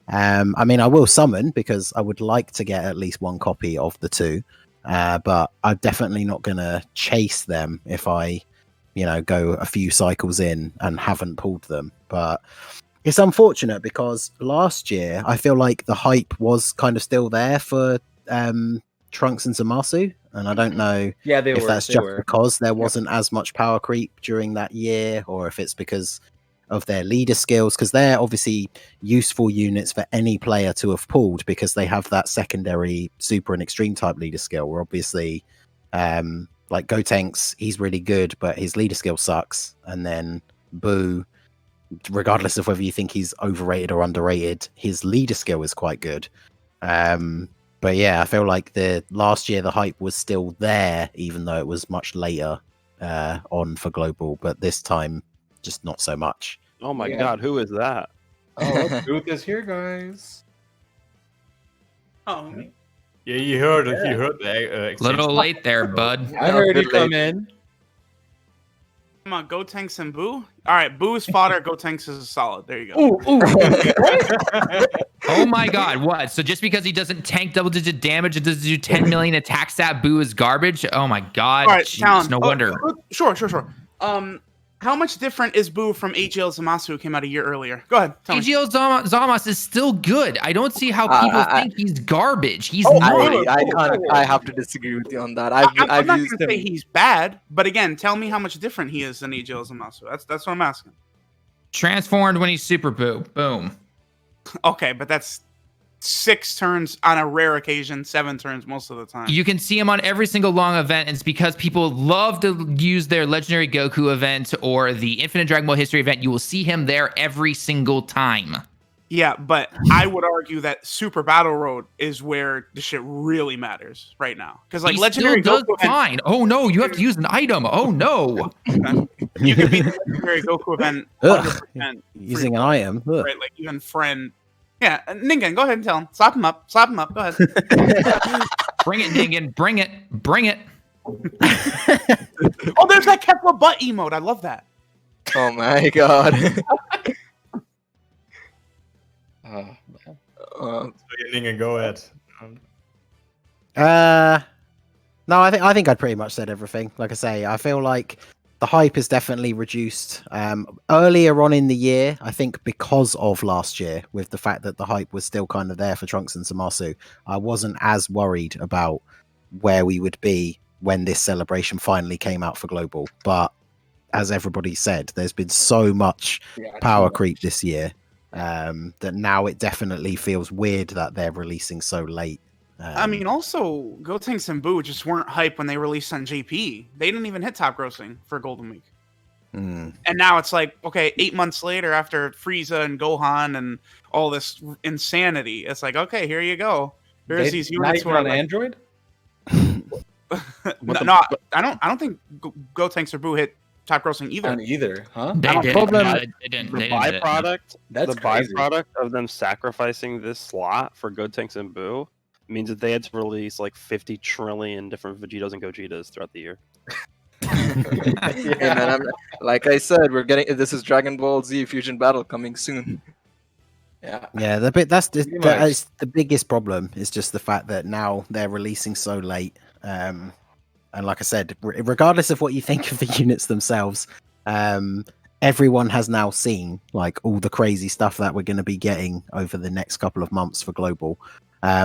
I mean, I will summon because I would like to get at least one copy of the 2, but I'm definitely not going to chase them if I, go a few cycles in and haven't pulled them. But it's unfortunate because last year I feel like the hype was kind of still there for Trunks and Zamasu, and I don't know Yeah, they if were. that's They just were. because there wasn't as much power creep during that year, or if it's because of their leader skills, because they're obviously useful units for any player to have pulled because they have that secondary super and extreme type leader skill, where obviously like Gotenks, he's really good, but his leader skill sucks. And then Boo, regardless of whether you think he's overrated or underrated, his leader skill is quite good. But yeah, I feel like the last year the hype was still there, even though it was much later on for global, but this time just not so much. Oh my Yeah. god, who is that? Oh, Booth is here, guys. Oh, Yeah, you heard it. You heard the exchange. Little late there, bud. I heard you bit come late. in. come on, Gotenks and Boo. All right, Boo's fodder. Gotenks is solid. There you go. Ooh, Oh my god, what? So just because he doesn't tank double-digit damage and doesn't do 10 million attack stat, Boo is garbage? Oh my god. All right, Jeez, Talon. no wonder. Sure. How much different is Boo from AGL Zamasu, who came out a year earlier? Go ahead. Tell me. AGL Zamas is still good. I don't see how people think he's garbage. He's Oh, not. I have to disagree with you on that. I've I'm not used going to say him. he's bad, but again, tell me how much different he is than AGL Zamasu. That's what I'm asking. Transformed when he's super Boo. Boom. Okay, but that's 6 turns on a rare occasion, 7 turns most of the time. You can see him on every single long event, and it's because people love to use their Legendary Goku event or the Infinite Dragon Ball History event. You will see him there every single time. Yeah, but I would argue that Super Battle Road is where the shit really matters right now. Because like He Legendary still does Goku event, fine. Oh no, you have to use an item. Oh no. you can beat the Legendary Goku event Ugh, 100%. using an item. Ugh. Right, like even friend. Yeah, Ningen, go ahead and tell him. Slap him up. Slap him up. Go ahead. Bring it, Ningen. Bring it. Bring it. Oh, there's that Kepler butt emote. I love that. Oh my god. Ningen, go ahead. No, I think I'd pretty much said everything. Like I say, I feel like the hype is definitely reduced. Earlier on in the year, I think because of last year, with the fact that the hype was still kind of there for Trunks and Zamasu, I wasn't as worried about where we would be when this celebration finally came out for global. But as everybody said, there's been so much power creep this year that now it definitely feels weird that they're releasing so late. I mean, also, Gotenks and Boo just weren't hype when they released on JP. They didn't even hit top grossing for Golden Week. And now it's like, okay, 8 months later after Frieza and Gohan and all this insanity, it's like, okay, here you go. There's these units who are on like, Android. no, I don't think Gotenks or Boo hit top grossing either. On either, huh? They didn't. problem- Yeah, they didn't. The They didn't hit it. byproduct, That's the crazy. byproduct of them sacrificing this slot for Gotenks and Boo means that they had to release like 50 trillion different Vegetas and Gogetas throughout the year. Hey, man, like I said, this is Dragon Ball Z Fusion Battle coming soon. Yeah. Yeah, that's the biggest problem is just the fact that now they're releasing so late. And like I said, regardless of what you think of the units themselves, everyone has now seen like all the crazy stuff that we're going to be getting over the next couple of months for global.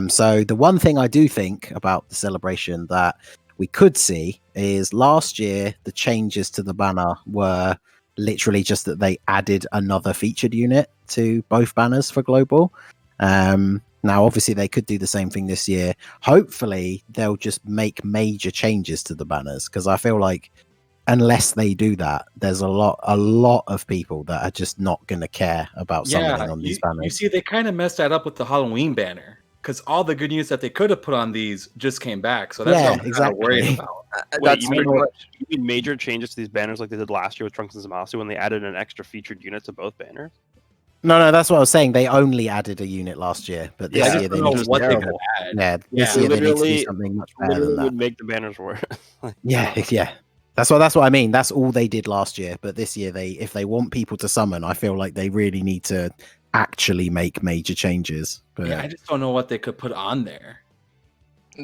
So the one thing I do think about the celebration that we could see is last year the changes to the banner were literally just that they added another featured unit to both banners for global. Now obviously they could do the same thing this year. Hopefully they'll just make major changes to the banners, because I feel like unless they do that, there's a lot of people that are just not going to care about something on these banners. You see, they kind of messed that up with the Halloween banner, because all the good news that they could have put on these just came back. So that's what I'm exactly. worried about. Wait, That's you mean, pretty much. you mean major changes to these banners like they did last year with Trunks and Zamasu when they added an extra featured unit to both banners? No, that's what I was saying. They only added a unit last year, but this I year just they don't know need to what they do could add. this Yeah. year they need to do Literally- something much better than Literally that. would make the banners worse. Yeah. That's what I mean. That's all they did last year. But this year, if they want people to summon, I feel like they really need to actually make major changes. But Yeah, I just don't know what they could put on there.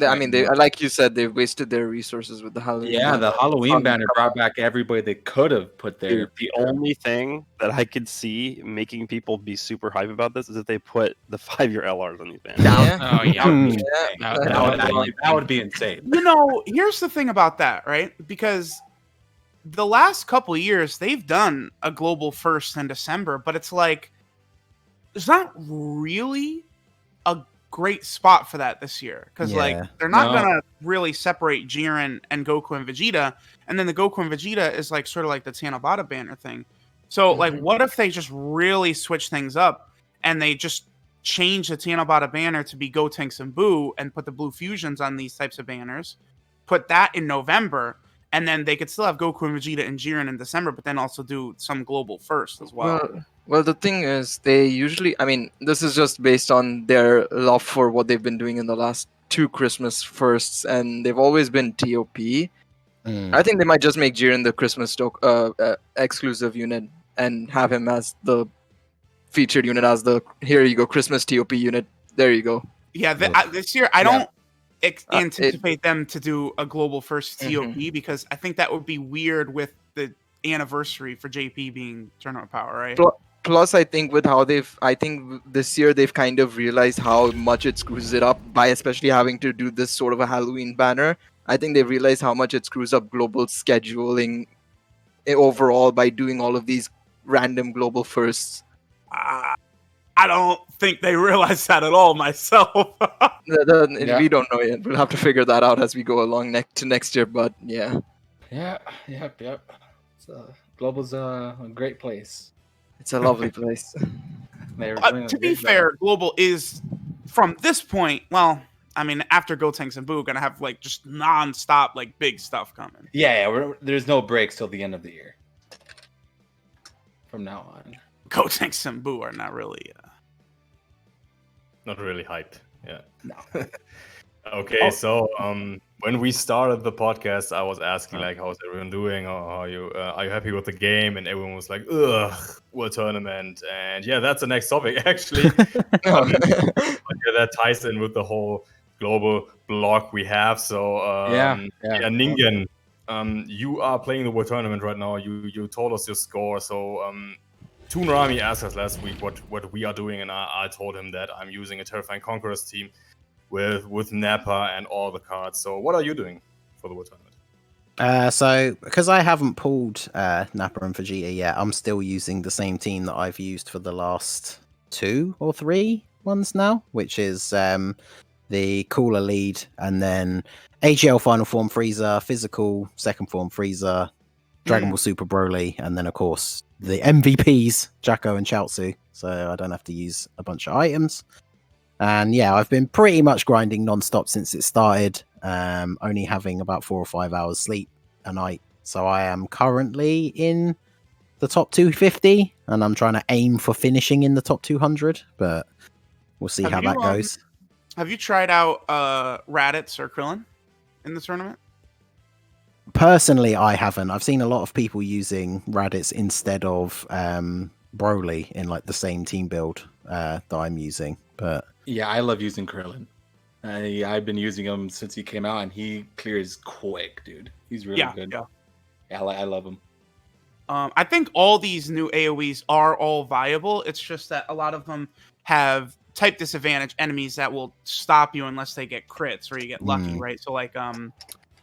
I mean, they like you said, they've wasted their resources with the Halloween. Yeah, the Halloween Fun. banner brought back everybody they could have put there. Dude, the only thing that I could see making people be super hype about this is if they put the 5-year LRs on these banners. Yeah. Oh yeah. That would be insane. You know, here's the thing about that, right? Because the last couple of years they've done a global first in December, but it's like there's not really a great spot for that this year because like they're not gonna really separate Jiren and Goku and Vegeta, and then the Goku and Vegeta is like sort of like the Tanabata banner thing. So like, what if they just really switch things up and they just change the Tanabata banner to be Gotenks and Buu and put the blue fusions on these types of banners, put that in November, and then they could still have Goku and Vegeta and Jiren in December, but then also do some global first as well. Well, the thing is, they usually, I mean, this is just based on their love for what they've been doing in the last 2 Christmas firsts, and they've always been TOP. I think they might just make Jiren the Christmas exclusive unit and have him as the featured unit, as the, here you go, Christmas TOP unit. There you go. Yeah, this year, I don't anticipate them to do a global first TOP because I think that would be weird with the anniversary for JP being Tournament Power, right? Plus, I think with how I think this year they've kind of realized how much it screws it up by especially having to do this sort of a Halloween banner. I think they've realized how much it screws up global scheduling overall by doing all of these random global firsts. I don't think they realize that at all myself. We don't know yet. We'll have to figure that out as we go along next year. But yeah. Yep. So Global's a great place. It's a lovely place. To be fair, Global is, from this point, well, I mean, after Gotenks and Buu, gonna have like just non-stop like big stuff coming. There's no breaks till the end of the year. From now on, Gotenks and Buu are not really hyped. Yeah. No. Okay, so when we started the podcast, I was asking like, how's everyone doing? Or are you happy with the game? And everyone was like, ugh, World Tournament. And yeah, that's the next topic actually. That ties in with the whole global block we have. So Ningen, you are playing the World Tournament right now. You told us your score. So Toonrami asked us last week what we are doing, and I told him that I'm using a Terrifying Conquerors team with Nappa and all the cards. So what are you doing for the World Tournament? So because I haven't pulled Nappa and Vegeta yet, I'm still using the same team that I've used for the last 2 or 3 ones now, which is the Cooler Lead, and then AGL Final Form Frieza, Physical Second Form Frieza, Dragon Ball Super Broly, and then of course the MVPs, Jacko and Chaozu, so I don't have to use a bunch of items. And yeah, I've been pretty much grinding non-stop since it started, only having about 4 or 5 hours sleep a night. So I am currently in the top 250, and I'm trying to aim for finishing in the top 200, but we'll see how that goes. Have you tried out Raditz or Krillin in the tournament? Personally, I haven't. I've seen a lot of people using Raditz instead of Broly in like the same team build that I'm using, but yeah, I love using Krillin. I've been using him since he came out, and he clears quick, dude. He's really good. Yeah, I love him. I think all these new AoEs are all viable. It's just that a lot of them have type disadvantage enemies that will stop you unless they get crits or you get lucky, right? So like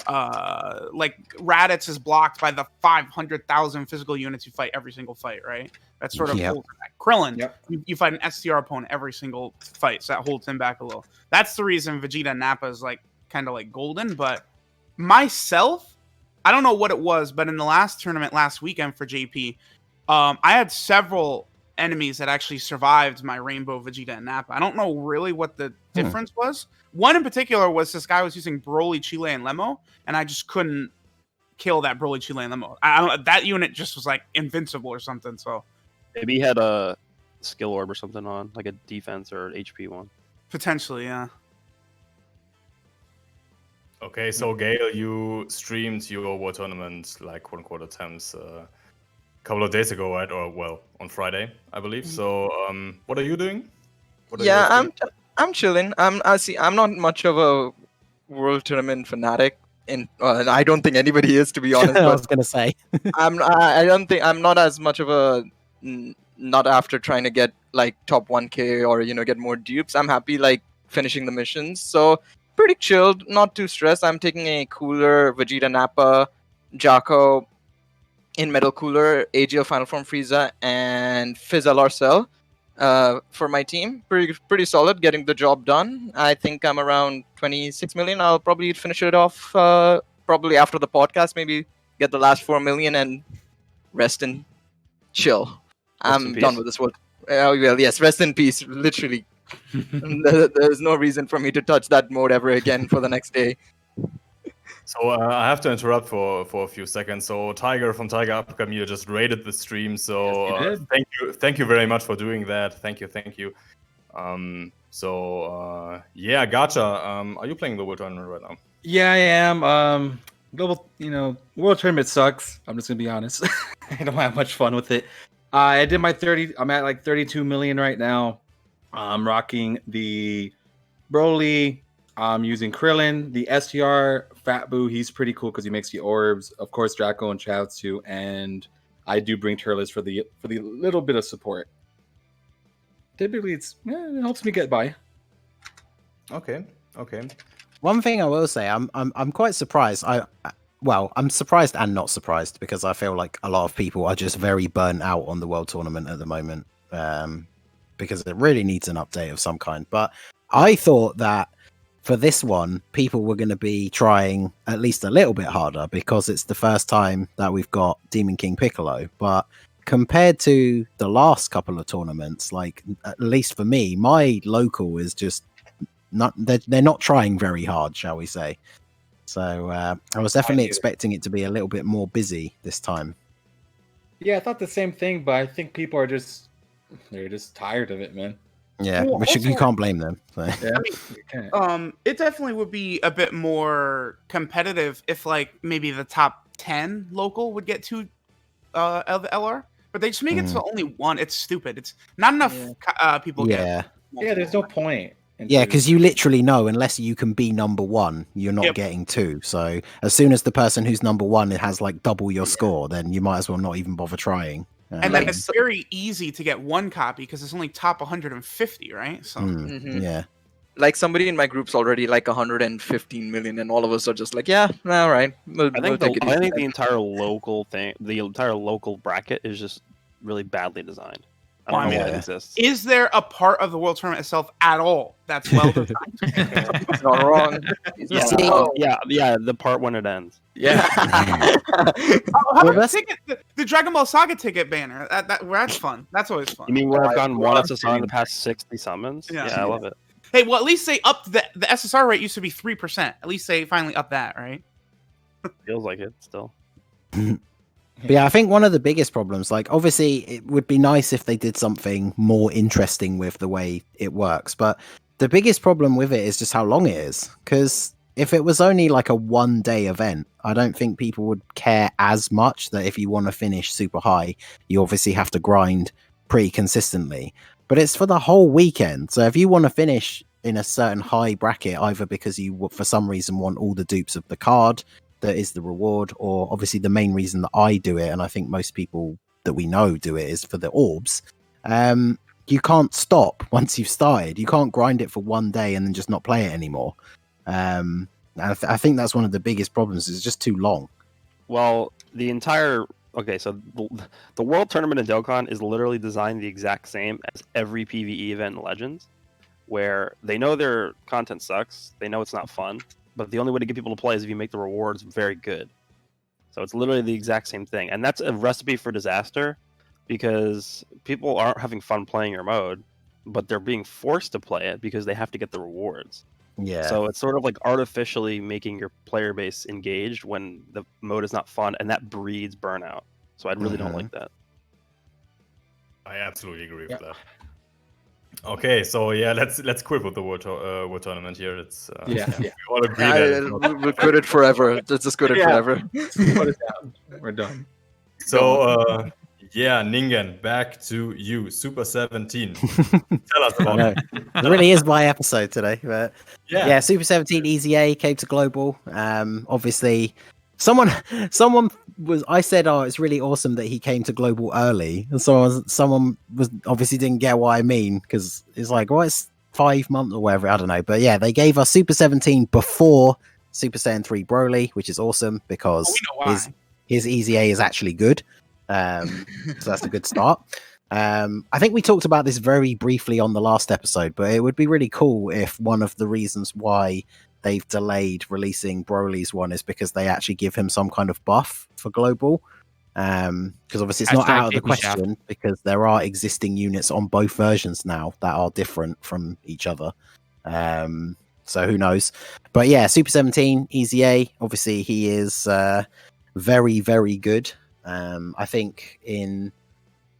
Raditz is blocked by the 500,000 physical units you fight every single fight, right? That sort of holds him back. Krillin, you fight an STR opponent every single fight, so that holds him back a little. That's the reason Vegeta and Nappa is like kind of like golden. But myself, I don't know what it was, but in the last tournament last weekend for JP, I had several enemies that actually survived my Rainbow Vegeta and Nappa. I don't know really what the difference was. One in particular was this guy was using Broly, Chile, and Lemo, and I just couldn't kill that Broly, Chile, and Lemo. That unit just was like invincible or something. So maybe he had a skill orb or something on, like a defense or an HP one. Potentially, yeah. Okay, so Gail, you streamed your World Tournament like quote-unquote attempts a couple of days ago, right? Or well, on Friday, I believe. So, what are you doing? I'm chilling. I'm not much of a World Tournament fanatic, and I don't think anybody is, to be honest. I But was gonna say. I don't think I'm not as much of a not after trying to get like top 1K or get more dupes. I'm happy like finishing the missions. So pretty chilled, not too stressed. I'm taking a cooler Vegeta Nappa, Jaco in Metal Cooler, AGL Final Form Frieza, and Fizz LR Cell for my team. Pretty solid, getting the job done. I think I'm around 26 million. I'll probably finish it off probably after the podcast. Maybe get the last 4 million and rest and chill. I'm done with this world. Well, yes, rest in peace. Literally, there's no reason for me to touch that mode ever again for the next day. So I have to interrupt for a few seconds. So Tiger from Tiger Upcoming just rated the stream. So Yes, thank you very much for doing that. Thank you. Yeah, Gacha. Are you playing the World Tournament right now? Yeah, I am. Global, World Tournament sucks. I'm just gonna be honest. I don't have much fun with it. I did my 30. I'm at like 32 million right now. I'm rocking the Broly. I'm using Krillin, the STR Fat Boo. He's pretty cool because he makes the orbs. Of course, Draco and Chaozu, and I do bring Turles for the little bit of support. Typically, it helps me get by. Okay. One thing I will say, I'm quite surprised. I'm surprised and not surprised because I feel like a lot of people are just very burnt out on the World Tournament at the moment, because it really needs an update of some kind. But I thought that for this one, people were going to be trying at least a little bit harder because it's the first time that we've got Demon King Piccolo. But compared to the last couple of tournaments, like at least for me, my local is just not. They're not trying very hard, shall we say? So I was definitely expecting it to be a little bit more busy this time. Yeah, I thought the same thing, but I think people are they're just tired of it, man. Yeah, Well, you can't blame them. So. Yeah, It definitely would be a bit more competitive if, like, maybe the top 10 local would get two LR, but they just make it to only one. It's stupid. It's not enough people. Yeah, yeah. There's no point. Yeah, because you literally know unless you can be number one, you're not getting two. So as soon as the person who's number one has like double your score, then you might as well not even bother trying. And then it's very easy to get one copy because it's only top 150, right? So yeah. Like somebody in my group's already like 115 million, and all of us are just like, yeah, all right. I think the entire local thing, the entire local bracket is just really badly designed. I don't know why it exists. Is there a part of the World Tournament itself at all that's well designed? It's not wrong. Yeah, the part when it ends. Yeah. The Dragon Ball Saga ticket banner. That's fun. That's always fun. You mean where I've gotten one SSR in the past 60 summons? Yeah, I love it. Hey, well, at least they upped the SSR rate used to be 3%. At least they finally upped that, right? Feels like it still. But yeah, I think one of the biggest problems, like obviously it would be nice if they did something more interesting with the way it works, but the biggest problem with it is just how long it is. Because if it was only like a 1-day event, I don't think people would care as much that if you want to finish super high, you obviously have to grind pretty consistently. But it's for the whole weekend. So if you want to finish in a certain high bracket, either because you for some reason want all the dupes of the card, that is the reward, or obviously the main reason that I do it, and I think most people that we know do it, is for the orbs. You can't stop once you've started. You can't grind it for 1 day and then just not play it anymore. And I think that's one of the biggest problems. It's just too long. Well, so the World Tournament in Dokkan is literally designed the exact same as every PvE event in Legends, where they know their content sucks, they know it's not fun, but the only way to get people to play is if you make the rewards very good. So it's literally the exact same thing. And that's a recipe for disaster because people aren't having fun playing your mode, but they're being forced to play it because they have to get the rewards. Yeah. So it's sort of like artificially making your player base engaged when the mode is not fun, and that breeds burnout. So I really don't like that. I absolutely agree with that. Okay, so yeah, let's quit with the World Tournament here. It's we all agree that we'll quit it forever. Let's just quit it forever. Put it down. We're done. So Yeah, Ningen, back to you. Super 17. Tell us about it. It really is my episode today. But Yeah. yeah, Super 17 EZA came to global. Obviously, someone I said, oh, it's really awesome that he came to global early, and someone was obviously didn't get what I mean, because it's like, well, it's 5 months or whatever, I don't know. But yeah, they gave us Super 17 before Super Saiyan 3 Broly, which is awesome because we know why. his EZA is actually good. So that's a good start. I think we talked about this very briefly on the last episode, but it would be really cool if one of the reasons why they've delayed releasing Broly's one is because they actually give him some kind of buff for global. Because obviously it's not out of the question, because there are existing units on both versions now that are different from each other. So who knows? But yeah, Super 17 EZA, obviously he is very, very good. I think in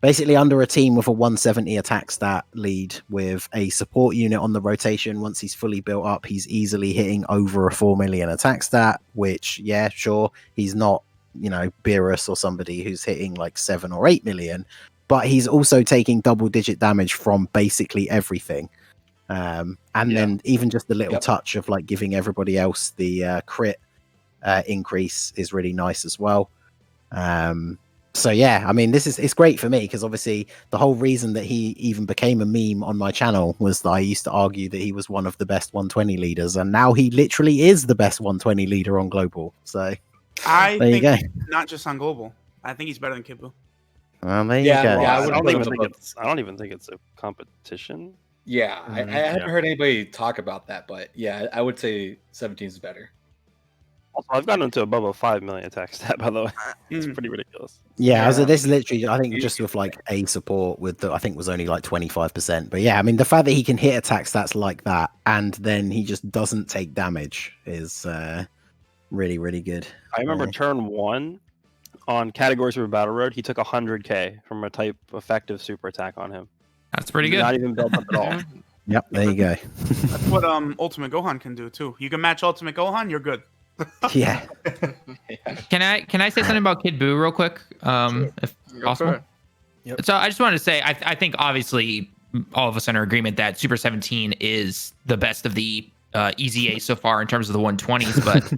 basically under a team with a 170 attack stat lead with a support unit on the rotation, once he's fully built up, he's easily hitting over a 4 million attack stat, which, yeah, sure, he's not, Beerus or somebody who's hitting like 7 or 8 million, but he's also taking double-digit damage from basically everything. Then even just the little touch of like giving everybody else the crit increase is really nice as well. So yeah, I mean, it's great for me because obviously the whole reason that he even became a meme on my channel was that I used to argue that he was one of the best 120 leaders, and now he literally is the best 120 leader on global. So I there you go. Not just on global. I think he's better than Kid Buu. Well, there you Yeah, go. well, I don't even think it's a competition. Yeah, I haven't heard anybody talk about that, but yeah, I would say 17 is better. Also, I've gotten into above a 5 million attack stat, by the way. It's pretty ridiculous. Yeah, so this is literally, I think, just with like a support with I think was only like 25%. But yeah, I mean, the fact that he can hit attack stats like that and then he just doesn't take damage is really, really good. I remember turn 1 on categories for Battle Road, he took 100k from a type effective super attack on him. That's pretty good. Not even built up at all. Yep, there you go. That's what Ultimate Gohan can do too. You can match Ultimate Gohan, you're good. Yeah. Can I say something about Kid Buu real quick, if possible? Yep. So I just wanted to say I think obviously all of us are in agreement that Super 17 is the best of the EZA so far in terms of the 120s. But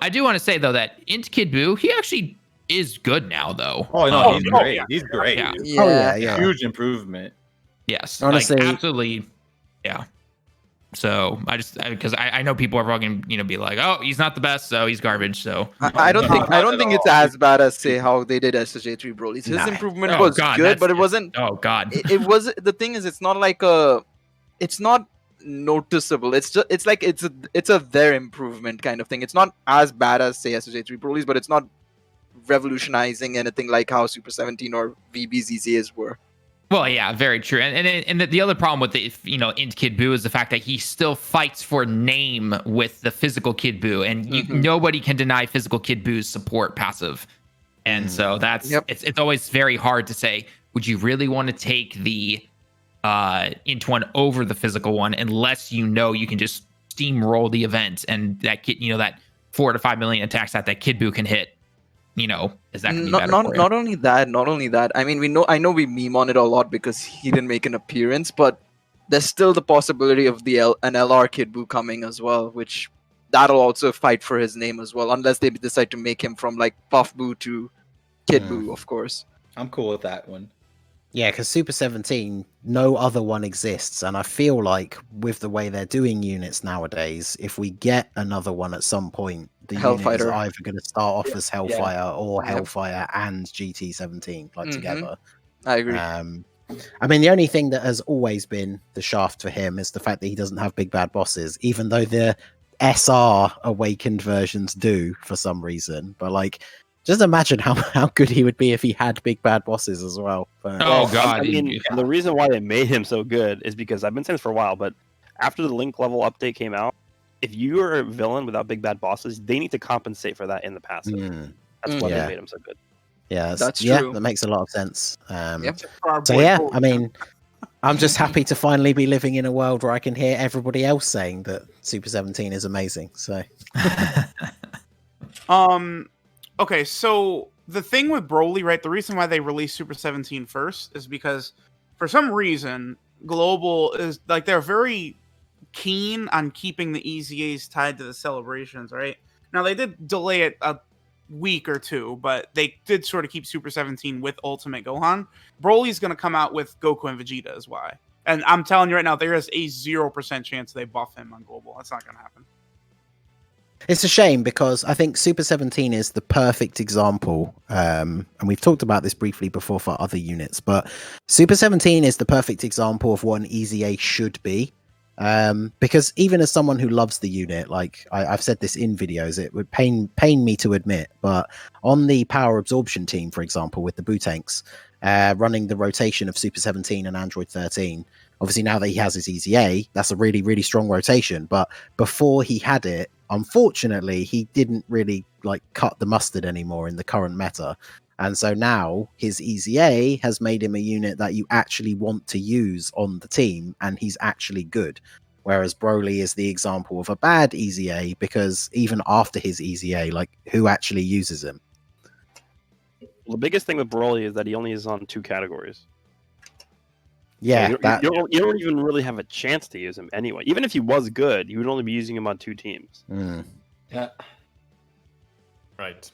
I do want to say though that Int Kid Buu, he actually is good now though. Oh no, he's great. yeah. He's great. Yeah. Dude. Oh yeah. Huge improvement. Yes, Honestly, like, absolutely. Yeah. So because I know people are probably gonna be like, oh, he's not the best, so he's garbage. So I don't think it's as bad as say how they did SSJ3 Broly. His improvement was good, but it wasn't. Oh God. It was the thing is it's not like it's not noticeable. It's a their improvement kind of thing. It's not as bad as say SSJ3 Broly's, but it's not revolutionizing anything like how Super 17 or VB's EZAs were. Well, yeah, very true. And the other problem with the Int Kid Buu is the fact that he still fights for name with the physical Kid Buu, and nobody can deny physical Kid Buu's support passive. And so that's it's always very hard to say, would you really want to take the Int one over the physical one unless you can just steamroll the event and that kid, that 4 to 5 million attacks that Kid Buu can hit. Is that gonna be better for you? Not only that. I mean, I know we meme on it a lot because he didn't make an appearance, but there's still the possibility of an LR Kid Buu coming as well, which that'll also fight for his name as well, unless they decide to make him from like Puff Buu to Kid Buu, of course. I'm cool with that one. Yeah, because Super 17, no other one exists. And I feel like with the way they're doing units nowadays, if we get another one at some point, the unit is either going to start off as Hellfire or Hellfire and GT17 together. I agree. I mean, the only thing that has always been the shaft for him is the fact that he doesn't have big bad bosses, even though the SR awakened versions do for some reason. But just imagine how good he would be if he had big bad bosses as well. But, oh God! I mean, the reason why they made him so good is because I've been saying this for a while, but after the Link level update came out, if you are a villain without big bad bosses, they need to compensate for that in the passive. That's why they made him so good. Yeah, that's true. That makes a lot of sense. So yeah, I mean, I'm just happy to finally be living in a world where I can hear everybody else saying that Super 17 is amazing. So, okay, so the thing with Broly, right? The reason why they released Super 17 first is because for some reason Global is like they're very keen on keeping the EZAs tied to the celebrations, right? Now they did delay it a week or two, but they did sort of keep Super 17 with Ultimate Gohan. Broly's going to come out with Goku and Vegeta is why. And I'm telling you right now, there is a 0% chance they buff him on Global. That's not going to happen. It's a shame because I think Super 17 is the perfect example. And we've talked about this briefly before for other units, but Super 17 is the perfect example of what an EZA should be. Because even as someone who loves the unit, like I've said this in videos, it would pain me to admit, but on the power absorption team, for example, with the Boo-Tanks, running the rotation of Super 17 and Android 13, obviously now that he has his EZA, that's a really, really strong rotation. But before he had it, unfortunately, he didn't really like cut the mustard anymore in the current meta. And so now his EZA has made him a unit that you actually want to use on the team, and he's actually good. Whereas Broly is the example of a bad EZA because even after his EZA, like who actually uses him? Well, the biggest thing with Broly is that he only is on 2 categories. Yeah, So you don't even really have a chance to use him anyway. Even if he was good, you would only be using him on 2 teams. Yeah. Right.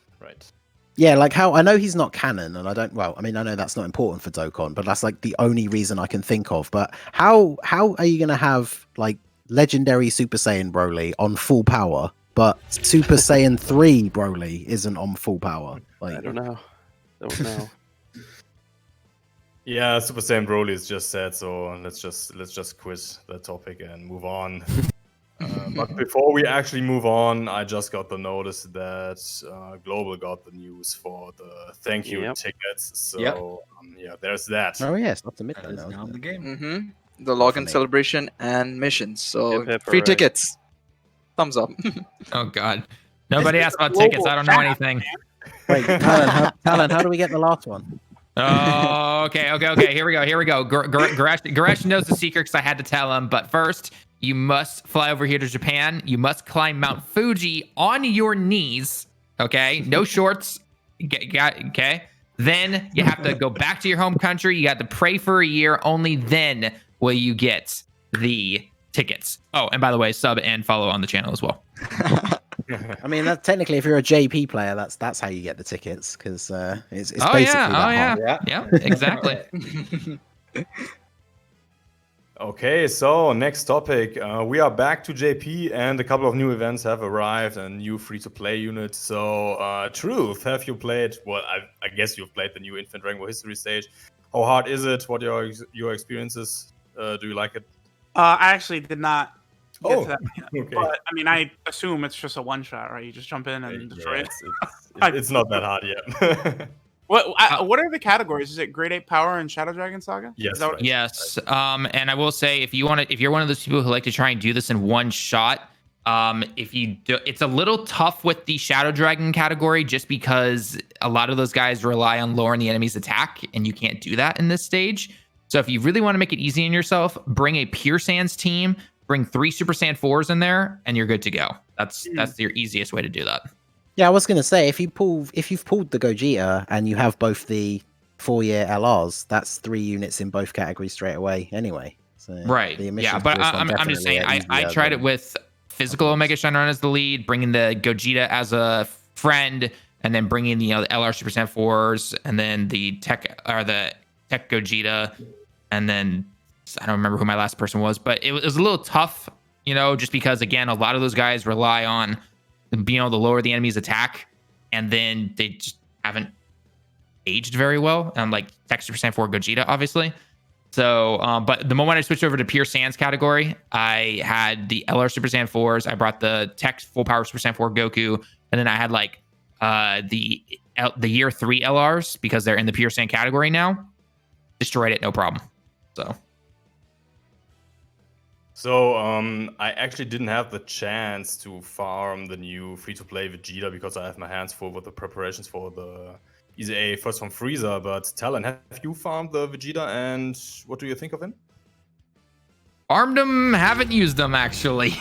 Yeah, like how I know he's not canon, and I know that's not important for Dokkan, but that's like the only reason I can think of. But how are you gonna have like legendary Super Saiyan Broly on full power, but Super Saiyan 3 Broly isn't on full power? Like I don't know. Yeah, Super Saiyan Broly is just said, so let's just quit that topic and move on. But before we actually move on, I just got the notice that Global got the news for the thank you tickets. So there's that. oh yes, not the That midnight is now. now in the game. The login celebration and missions. So Hip, hip, free hooray. tickets. Thumbs up. Oh God. Nobody asked about tickets. I don't know anything. Wait, Talon, how do we get the last one? Oh, okay. Here we go. Goresh knows the secret because I had to tell him. But first, you must fly over here to Japan. You must climb Mount Fuji on your knees. Okay, no shorts. Okay. Then you have to go back to your home country. You got to pray for a year. Only then will you get the tickets. Oh, and by the way, sub and follow on the channel as well. I mean, that's technically, if you're a JP player, that's how you get the tickets because it's Oh basically yeah, that hard. yeah, exactly. Okay, so next topic. We are back to JP, and a couple of new events have arrived and new free-to-play units. So, Truth, have you played? Well, I guess you've played the new Infant Dragonball History stage. How hard is it? What are your experiences? Do you like it? I actually did not get to that yet. Okay. But I mean, I assume it's just a one shot, right? You just jump in and destroy it. It's not that hard yet. What are the categories? Is it Great Ape Power and Shadow Dragon Saga? Yes. Right. Yes. And I will say, if you're one of those people who like to try and do this in one shot, it's a little tough with the Shadow Dragon category, just because a lot of those guys rely on lowering the enemy's attack, and you can't do that in this stage. So if you really want to make it easy on yourself, bring a Pure Sands team, bring 3 Super Saiyan 4s in there, and you're good to go. That's your easiest way to do that. Yeah, I was gonna say if you've pulled the Gogeta and you have both the 4-year LRs, that's 3 units in both categories straight away anyway. So Right. Yeah, but I'm just saying I tried it with physical Omega Shenron as the lead, bringing the Gogeta as a friend, and then bringing the LR Super Saiyan 4s, and then the Tech Gogeta, and then I don't remember who my last person was, but it was a little tough, just because again a lot of those guys rely on being able to lower the enemy's attack, and then they just haven't aged very well. Like Tech Super Saiyan 4 Gogeta, obviously. So, but the moment I switched over to Pure Sands category, I had the LR Super Saiyan 4s. I brought the Tech Full Power Super Saiyan 4 Goku, and then I had like the Year 3 LRs because they're in the Pure Saiyan category now. Destroyed it, no problem. So, I actually didn't have the chance to farm the new free-to-play Vegeta because I have my hands full with the preparations for the EZA first from Frieza. But Talon, have you farmed the Vegeta, and what do you think of him? Farmed them, haven't used them actually.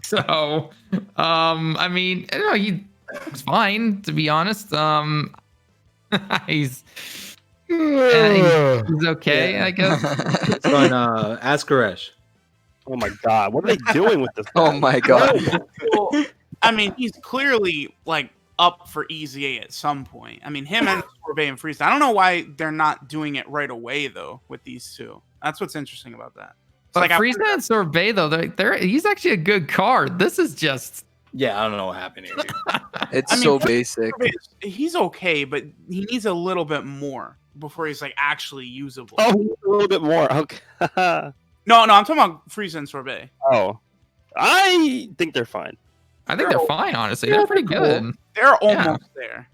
So, I mean, looks fine, to be honest. He's okay, I guess. So, ask Goresh. Oh my god, what are they doing with this? Oh guy? my god. Well, I mean, he's clearly like up for EZA at some point. I mean, him and Sorbet and Frieza. I don't know why they're not doing it right away though with these two. That's what's interesting about that. It's But like Frieza and Sorbet, though, he's actually a good card. This is just. Yeah, I don't know what happened here. Dude. It's so basic. He's okay, but he needs a little bit more before he's like actually usable. Oh, a little bit more. Okay. No, I'm talking about Frieza and Sorbet. Oh, I think they're fine. I think they're fine, honestly. They're pretty good. They're almost there.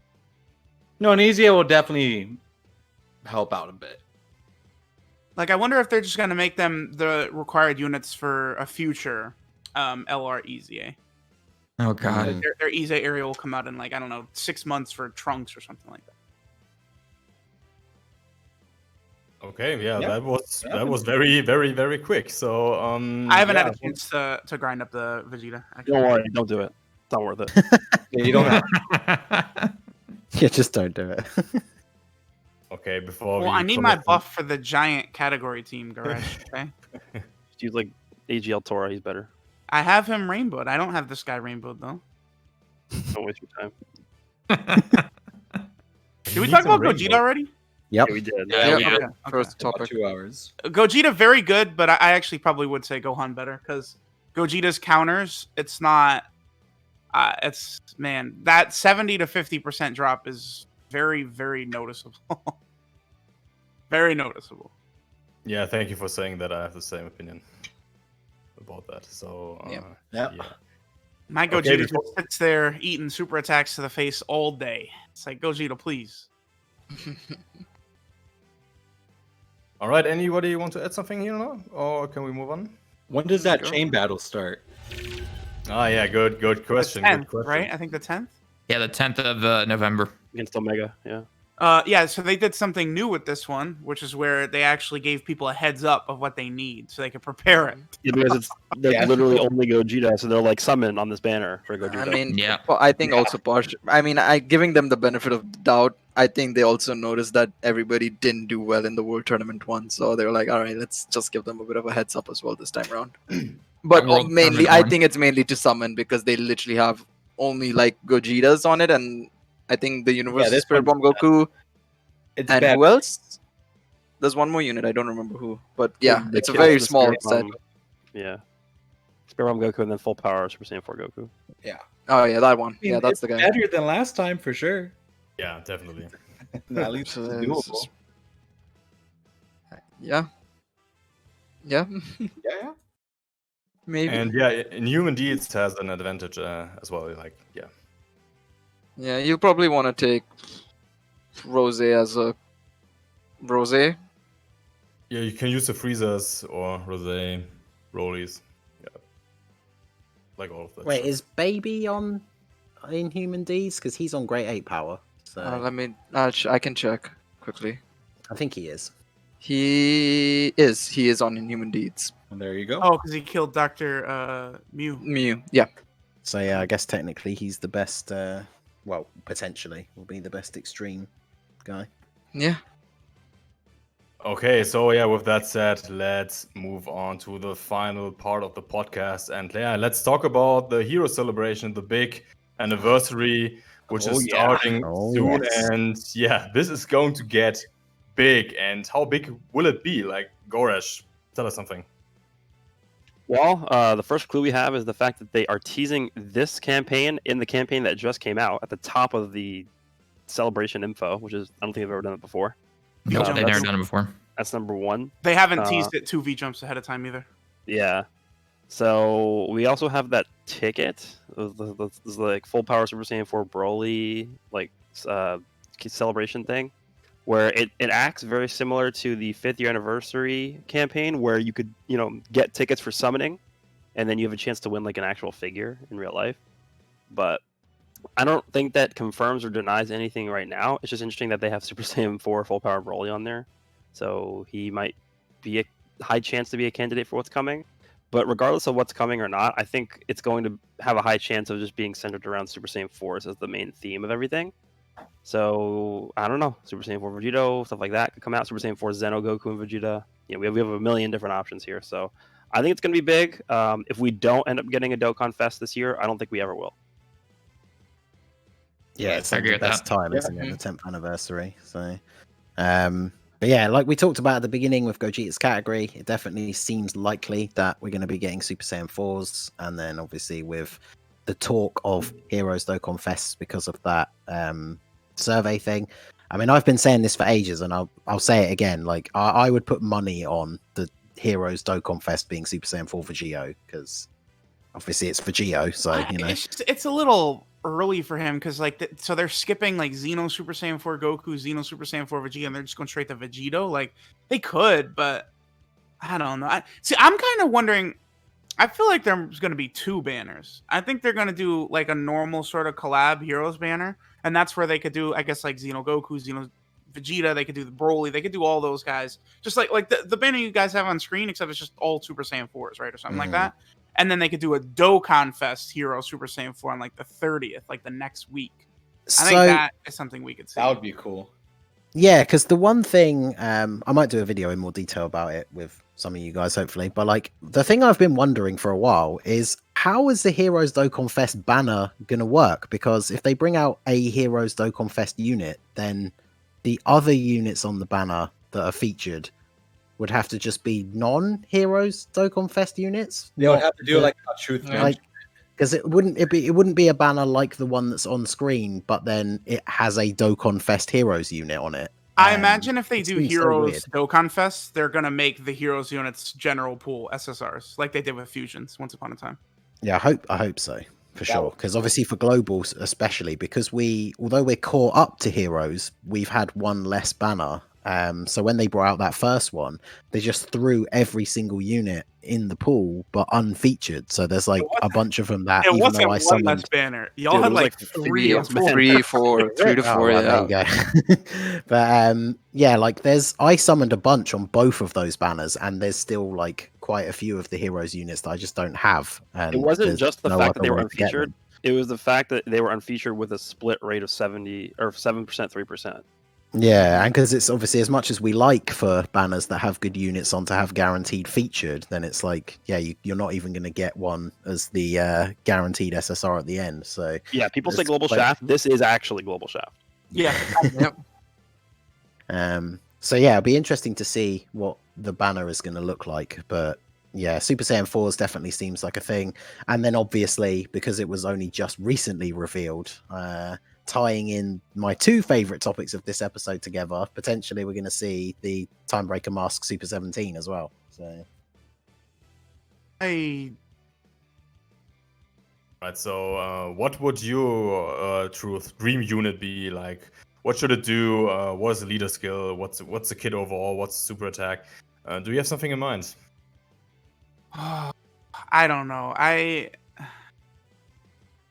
No, an EZA will definitely help out a bit. Like, I wonder if they're just going to make them the required units for a future LR EZA. Oh, God. Like, their EZA area will come out in, like, I don't know, 6 months for Trunks or something like that. Okay, that was very, very, very quick. So I haven't had a chance to grind up the Vegeta. Actually. Don't worry, don't do it. It's not worth it. Yeah, you don't have. Yeah, just don't do it. Okay, before Well, I need my buff for the giant category team, Goresh. Okay, Just use like AGL Tora, he's better. I have him rainbowed. I don't have this guy rainbowed though. Don't waste your time. Did we talk about Gogeta already? Yep. Yeah, we did. Yeah, Okay. First About topic. 2 hours. Gogeta very good, but I actually probably would say Gohan better because Gogeta's counters. It's not. It's man that 70 to 50% drop is very, very noticeable. Very noticeable. Yeah, thank you for saying that. I have the same opinion about that. So Yep. yeah. My Okay, Gogeta before- just sits there eating super attacks to the face all day. It's like, Gogeta, please. All right, anybody want to add something here now, or can we move on? When does that chain battle start? Ah, yeah, good question. 10th, Good question. right? I think the 10th. Yeah, the 10th of November. Against Omega, yeah. Yeah, so they did something new with this one, which is where they actually gave people a heads up of what they need so they could prepare it. Yeah, because it's Yeah. literally only Gogeta, so they're like summoned on this banner for Gogeta. I mean, Yeah. well, I think also giving them the benefit of the doubt, I think they also noticed that everybody didn't do well in the World Tournament one, so they were like, all right, let's just give them a bit of a heads up as well this time around. But World mainly, Tournament I one. think it's mainly to summon because they literally have only like Gogetas on it, and I think the Universal this Spirit Bomb Goku, It's and bad. who else? There's one more unit, I don't remember who, but yeah, The it's a Kid- very the small Spirit set. Bomb. Yeah. Spirit Bomb Goku and then full power Super Saiyan 4 Goku. Oh yeah, that one. I mean, Yeah, that's it's the guy. better than last time for sure. Yeah, definitely. At least So it's this doable. is- Yeah. Yeah, Yeah. maybe. And yeah, in human deeds has an advantage as well. Like, yeah. Yeah, you'll probably want to take Rose as a Rose. Yeah, you can use the freezers or rosé rollies. Yeah. Like all of that. Wait, stuff. is Baby on in Human D's? Because he's on Great Ape Power. So Let me. I can check quickly. I think he is. He is. He is on Inhuman Deeds. And there you go. Oh, because he killed Dr. Mew. Mew. Yeah. So yeah, I guess technically he's the best. Well, potentially will be the best extreme guy. Yeah. Okay, so yeah, with that said, let's move on to the final part of the podcast. And yeah, let's talk about the Hero Celebration, the big anniversary, which Oh, is yeah. starting Oh, soon. yes. And yeah, this is going to get big. And how big will it be? Like, Goresh, tell us something. Well, the first clue we have is the fact that they are teasing this campaign in the campaign that just came out at the top of the celebration info, which is, I don't think I've ever done it before. Nope, they've that's- never done it before. That's number one. They haven't teased it 2V jumps ahead of time either. Yeah. So we also have that ticket, the like full power Super Saiyan 4 Broly like celebration thing, where it acts very similar to the 5th year anniversary campaign, where you could get tickets for summoning, and then you have a chance to win like an actual figure in real life. But I don't think that confirms or denies anything right now. It's just interesting that they have Super Saiyan 4 full power Broly on there, so he might be a high chance to be a candidate for what's coming. But regardless of what's coming or not, I think it's going to have a high chance of just being centered around Super Saiyan 4s as the main theme of everything. So I don't know, Super Saiyan 4 Vegito, stuff like that could come out. Super Saiyan 4 Zeno, Goku, and Vegeta. We have a million different options here. So I think it's going to be big. If we don't end up getting a Dokkan Fest this year, I don't think we ever will. Yeah, it's I like agree the with best that. time, isn't it? The 10th anniversary. So, but yeah, like we talked about at the beginning with Gogeta's category, it definitely seems likely that we're going to be getting Super Saiyan 4s, and then obviously with the talk of Heroes Dokkan Fest because of that survey thing. I mean, I've been saying this for ages, and I'll say it again. Like, I would put money on the Heroes Dokkan Fest being Super Saiyan 4 Vegito, because obviously it's Vegito, so you know. It's a little early for him because so they're skipping like Xeno Super Saiyan 4 Goku, Xeno Super Saiyan 4 Vegeta, and they're just going straight to Vegito. Like they could, but I don't know. I'm kind of wondering. I feel like there's going to be 2 banners. I think they're going to do like a normal sort of collab Heroes banner, and that's where they could do, I guess, like Xeno Goku, Xeno Vegeta. They could do the Broly. They could do all those guys, just like the banner you guys have on screen, except it's just all Super Saiyan 4s, right, or something like that. And then they could do a Dokkan Fest Hero Super Saiyan 4 on like the 30th, like the next week. I think that is something we could see. That would be cool. Yeah, because the one thing, I might do a video in more detail about it with some of you guys, hopefully. But like the thing I've been wondering for a while is how is the Heroes Dokkan Fest banner going to work? Because if they bring out a Heroes Dokkan Fest unit, then the other units on the banner that are featured would have to just be non-Heroes Dokkan Fest units. They would have to do like a truth match. Like, because it wouldn't be a banner like the one that's on screen, but then it has a Dokkan Fest Heroes unit on it. I imagine if they do seems so Heroes weird. Dokkan Fest, they're gonna make the Heroes units general pool SSRs, like they did with Fusions once upon a time. Yeah, I hope so for sure. Because obviously for globals, especially because although we're caught up to Heroes, we've had one less banner. So when they brought out that first one, they just threw every single unit in the pool, but unfeatured. So there's like a bunch of them that It even wasn't though I one summoned, less banner. Y'all had like 3 or 4. 3, 4, 3 to 4. oh, well, Yeah. there you go. But yeah, like I summoned a bunch on both of those banners, and there's still like quite a few of the Heroes units that I just don't have. And It wasn't there's just the no fact that other they were way to get unfeatured. them. It was the fact that they were unfeatured with a split rate of 70 or 7%, 3%. Yeah, and because it's obviously as much as we like for banners that have good units on to have guaranteed featured, then it's like, yeah, you're not even going to get one as the guaranteed SSR at the end. So Yeah, people say It's Global like- Shaft. This is actually Global Shaft. Yeah. so yeah, it'll be interesting to see what the banner is going to look like. But yeah, Super Saiyan 4s definitely seems like a thing. And then obviously, because it was only just recently revealed, tying in my 2 favorite topics of this episode together, potentially we're going to see the Timebreaker Mask Super 17 as well. So I Right, so what would your dream unit be like? What should it do? What is the leader skill? What's the kit overall? What's the super attack? Do you have something in mind? I don't know.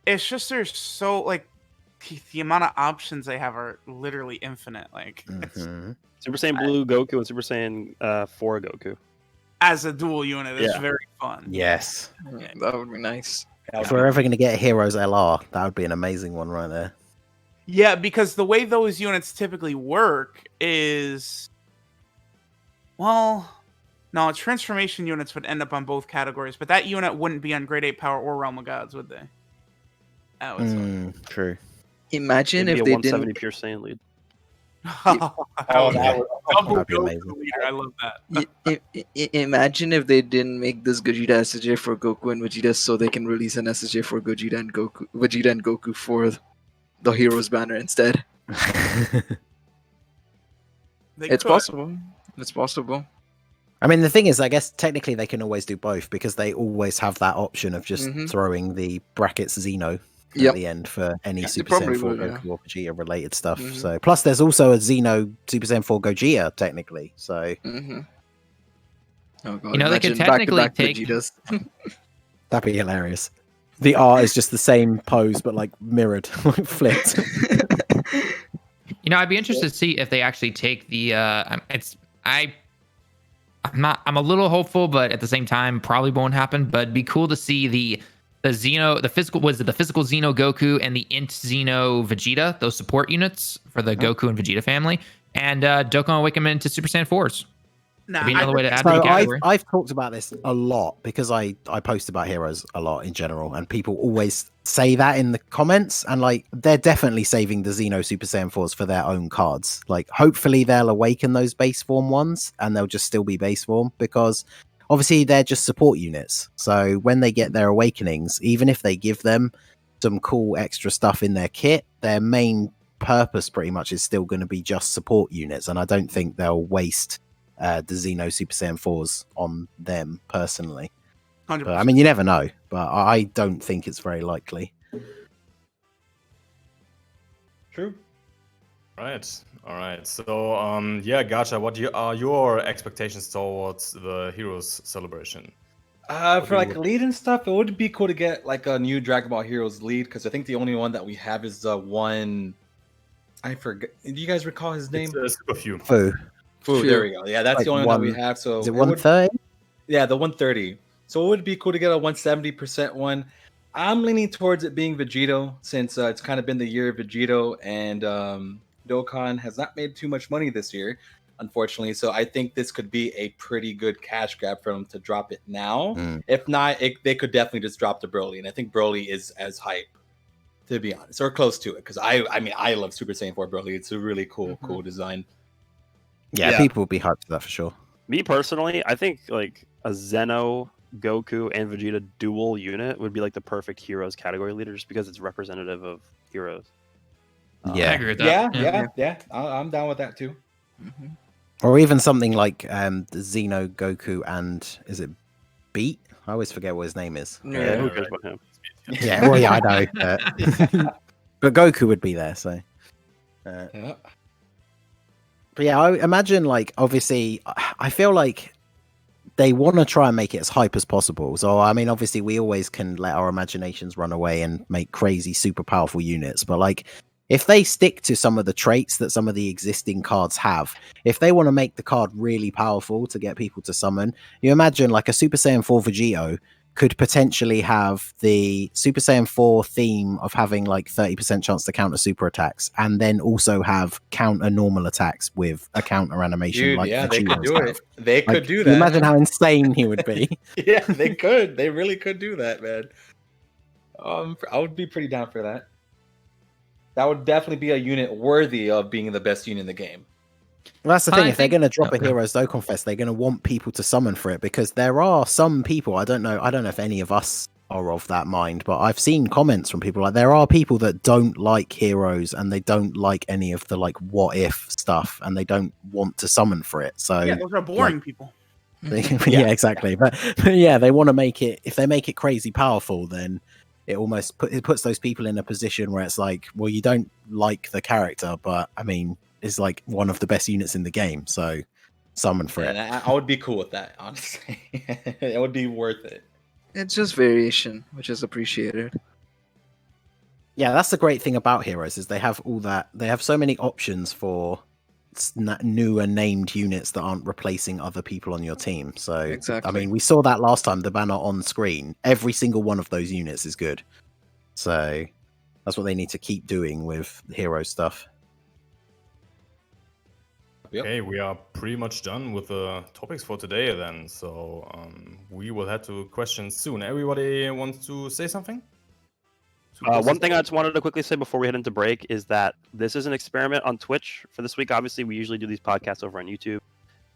It's just there's so like the amount of options they have are literally infinite. Like mhm. Super Saiyan Blue Goku and Super Saiyan 4 Goku. as a dual unit, it's Yeah. very fun. Yes. That would be nice. If we're ever going to get a Heroes LR, that would be an amazing one right there. Yeah, because the way those units typically work is, well, no, transformation units would end up on both categories, but that unit wouldn't be on Grade 8 Power or Realm of Gods, would they? That would suck. True. Imagine It'd if be a they 170 didn't. pure Saiyan lead. Oh, that would, Double That'd be Goku amazing. leader, I love that. Imagine if they didn't make this Gogeta SSJ for Goku and Vegeta, so they can release an SSJ for Vegeta and Goku for the Heroes banner instead. They It's could. possible. It's possible. I mean, the thing is, I guess technically they can always do both because they always have that option of just Mhm. throwing the brackets Xeno Yep. at the end for any They Super probably Saiyan 4 would, Goku or Vegeta related stuff. Mhm. So plus there's also a Xeno Super Saiyan 4 Gogeta technically. So Mm-hmm. Oh god! You know, they could imagine technically back-to-back take- Vegetas. that'd be hilarious. The art is just the same pose but like mirrored, like flipped. You know, I'd be interested to see if they actually take the. I'm a little hopeful, but at the same time, probably won't happen. But it'd be cool to see the physical Xeno Goku and the Int Xeno Vegeta, those support units for the Goku and Vegeta family, and Dokkan Awaken them into Super Saiyan 4s. Nah, Be another way to add to So the category. I've talked about this a lot because I post about Heroes a lot in general, and people always say that in the comments, and like they're definitely saving the Xeno Super Saiyan 4s for their own cards. Like hopefully they'll awaken those base form ones and they'll just still be base form, because obviously they're just support units. So when they get their awakenings, even if they give them some cool extra stuff in their kit, their main purpose pretty much is still going to be just support units, and I don't think they'll waste the Xeno Super Saiyan 4s on them personally. 100%. But, I mean, you never know, but I don't think it's very likely. True. Right. All right. So, yeah, Gacha, what are your expectations towards the Heroes celebration? For like lead and stuff, it would be cool to get like a new Dragon Ball Heroes lead, because I think the only one that we have is the one. I forget. Do you guys recall his name? It's Super Few. Fu, there we go. Yeah, that's Like the only one that we have. So Is it 130? Yeah, the 130. So it would be cool to get a 170% one. I'm leaning towards it being Vegito, since it's kind of been the year of Vegito, and Dokkan has not made too much money this year, unfortunately. So I think this could be a pretty good cash grab for them to drop it now. If not, they could definitely just drop the Broly, and I think Broly is as hype, to be honest, or close to it. Because I mean, I love Super Saiyan 4 Broly. It's a really cool design. Yeah, people will be hyped for that for sure. Me personally, I think like a Zeno, Goku, and Vegeta dual unit would be like the perfect Heroes category leader, just because it's representative of Heroes. I agree with that. Yeah. I'm down with that too. Or even something like the Xeno, Goku, and is it Beat? I always forget what his name is. Yeah, who cares about him? Yeah, well, yeah, I know. But Goku would be there, so. Yeah. But yeah, I imagine, like, obviously, I feel like they want to try and make it as hype as possible. So, I mean, obviously, we always can let our imaginations run away and make crazy, super powerful units. But, like, if they stick to some of the traits that some of the existing cards have, if they want to make the card really powerful to get people to summon, you imagine, like, a Super Saiyan 4 Vegito could potentially have the Super Saiyan 4 theme of having like 30% chance to counter super attacks, and then also have counter normal attacks with a counter animation. Dude, like yeah, the they could do Genos it. They could do Can that. you imagine how insane he would be? Yeah, they could. They really could do that, man. I would be pretty down for that. That would definitely be a unit worthy of being the best unit in the game. Well, that's the thing. If they're going to drop Okay. a Heroes Dokkan Fest, they're going to want people to summon for it, because there are some people. I don't know if any of us are of that mind, but I've seen comments from people like there are people that don't like Heroes and they don't like any of the like what if stuff, and they don't want to summon for it. So Yeah, those are boring people. yeah, exactly. But yeah, they want to make it. If they make it crazy powerful, then it almost puts those people in a position where it's like, well, you don't like the character, but I mean, it's like one of the best units in the game, so summon for it. And I would be cool with that, honestly. It would be worth it. It's just variation, which is appreciated. Yeah, that's the great thing about Heroes, is they have all that. They have so many options for newer named units that aren't replacing other people on your team. So Exactly. I mean, we saw that last time, the banner on screen. Every single one of those units is good. So that's what they need to keep doing with hero stuff. Yep. Okay, we are pretty much done with the topics for today then. So we will head to questions soon. Everybody wants to say something? One thing I just wanted to quickly say before we head into break is that this is an experiment on Twitch for this week. Obviously, we usually do these podcasts over on YouTube.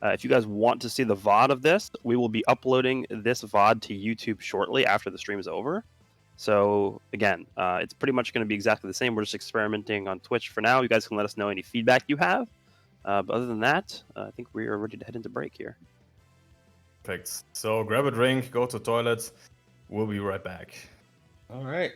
If you guys want to see the VOD of this, we will be uploading this VOD to YouTube shortly after the stream is over. So again, it's pretty much going to be exactly the same. We're just experimenting on Twitch for now. You guys can let us know any feedback you have. But other than that, I think we are ready to head into break here. Perfect. So grab a drink, go to the toilet. We'll be right back. All right.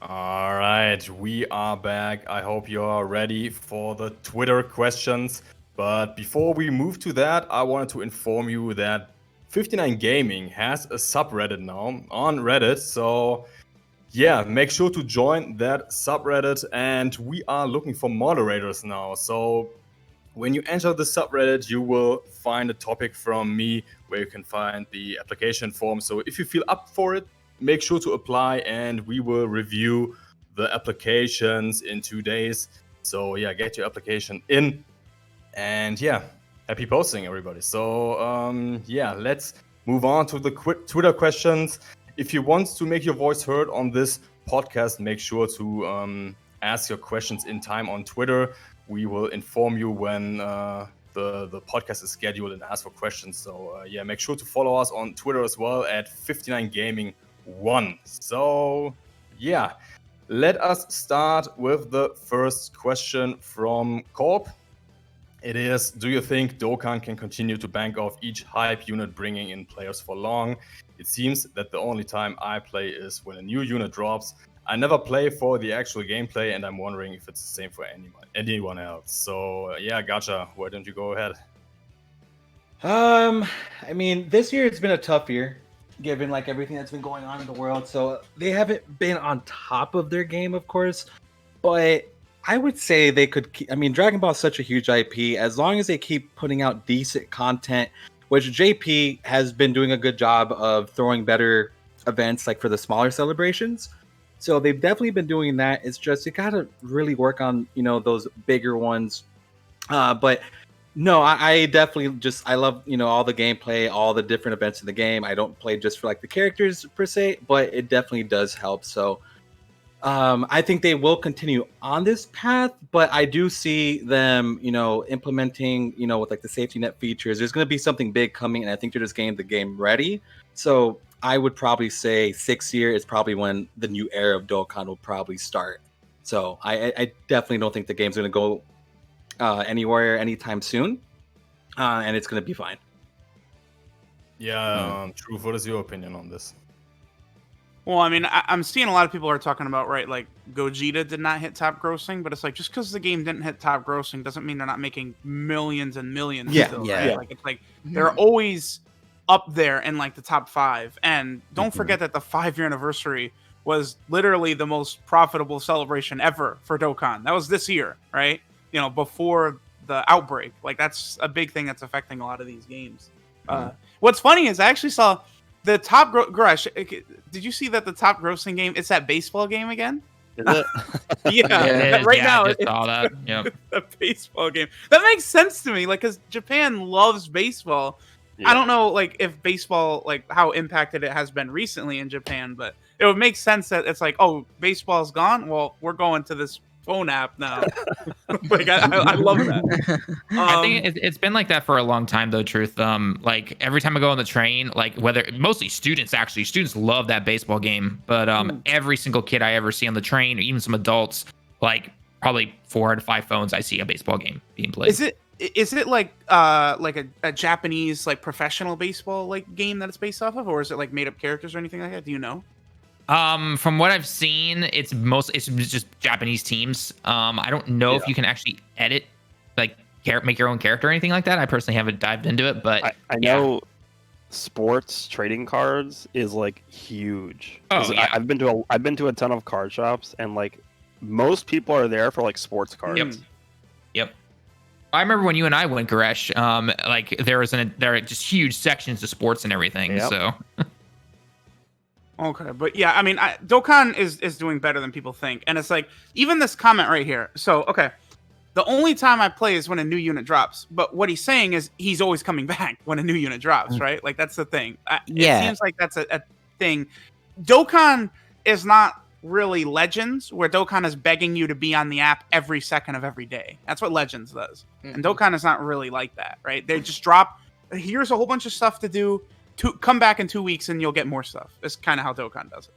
All right, we are back. I hope you're ready for the Twitter questions. But before we move to that, I wanted to inform you that 59 Gaming has a subreddit now on Reddit. So yeah, make sure to join that subreddit. And we are looking for moderators now. So when you enter the subreddit, you will find a topic from me where you can find the application form. So if you feel up for it, make sure to apply and we will review the applications in 2 days. So yeah, get your application in. And yeah, happy posting, everybody. So yeah, let's move on to the Twitter questions. If you want to make your voice heard on this podcast, make sure to ask your questions in time on Twitter. We will inform you when the podcast is scheduled and ask for questions. So yeah, make sure to follow us on Twitter as well at 59gaming1. So yeah, let us start with the first question from Corp. It is, do you think Dokkan can continue to bank off each hype unit bringing in players for long? It seems that the only time I play is when a new unit drops. I never play for the actual gameplay, and I'm wondering if it's the same for anyone else. So yeah, Gacha, why don't you go ahead? I mean, this year it's been a tough year, given like everything that's been going on in the world. So they haven't been on top of their game, of course, but I would say they could keep, I mean, Dragon Ball is such a huge IP. As long as they keep putting out decent content, which JP has been doing a good job of throwing better events like for the smaller celebrations. So they've definitely been doing that. It's just you gotta really work on, you know, those bigger ones. But no, I definitely I love, you know, all the gameplay, all the different events in the game. I don't play just for like the characters per se, but it definitely does help. So I think they will continue on this path, but I do see them, you know, implementing, you know, with like the safety net features. There's going to be something big coming, and I think they're just getting the game ready. So I would probably say 6th year is probably when the new era of Dokkan will probably start. So I definitely don't think the game's going to go anywhere anytime soon, and it's going to be fine. Yeah, Truth, what is your opinion on this? Well, I mean, I'm seeing a lot of people are talking about, right, like Gogeta did not hit top grossing, but it's like just because the game didn't hit top grossing doesn't mean they're not making millions and millions. Yeah, still, yeah. Right? Like it's like they're always up there in like the top 5. And don't forget that the 5-year anniversary was literally the most profitable celebration ever for Dokkan. That was this year, right? You know, before the outbreak. Like that's a big thing that's affecting a lot of these games. What's funny is I actually saw the top Gresh, did you see that the top grossing game? It's that baseball game again. Is it? Yeah, right now I just saw that. Yep. It's a baseball game. That makes sense to me, like because Japan loves baseball. Yeah. I don't know, like if baseball, like how impacted it has been recently in Japan, but it would make sense that it's like, oh, baseball's gone. Well, we're going to this phone app now. Like I love that. I think it's been like that for a long time, though. Truth, like every time I go on the train, like whether mostly students love that baseball game, but every single kid I ever see on the train, or even some adults, like probably 4 out of 5 phones, I see a baseball game being played. Is it like a Japanese like professional baseball like game that it's based off of, or is it like made up characters or anything like that? Do you know? From what I've seen, it's just Japanese teams. I don't know if you can actually edit, like make your own character or anything like that. I personally haven't dived into it, but I know sports trading cards is like huge. Oh, yeah. I've been to a ton of card shops, and like most people are there for like sports cards. Yep. I remember when you and I went, Goresh, like there are just huge sections of sports and everything. Yep. So. Okay, but yeah, I mean, Dokkan is doing better than people think, and it's like even this comment right here. So, okay, the only time I play is when a new unit drops, but what he's saying is he's always coming back when a new unit drops, right? Like that's the thing. It seems like that's a thing. Dokkan is not really Legends, where Dokkan is begging you to be on the app every second of every day. That's what Legends does, and Dokkan is not really like that, right? They just drop. Here's a whole bunch of stuff to do. Come back in 2 weeks and you'll get more stuff. It's kind of how Dokkan does it.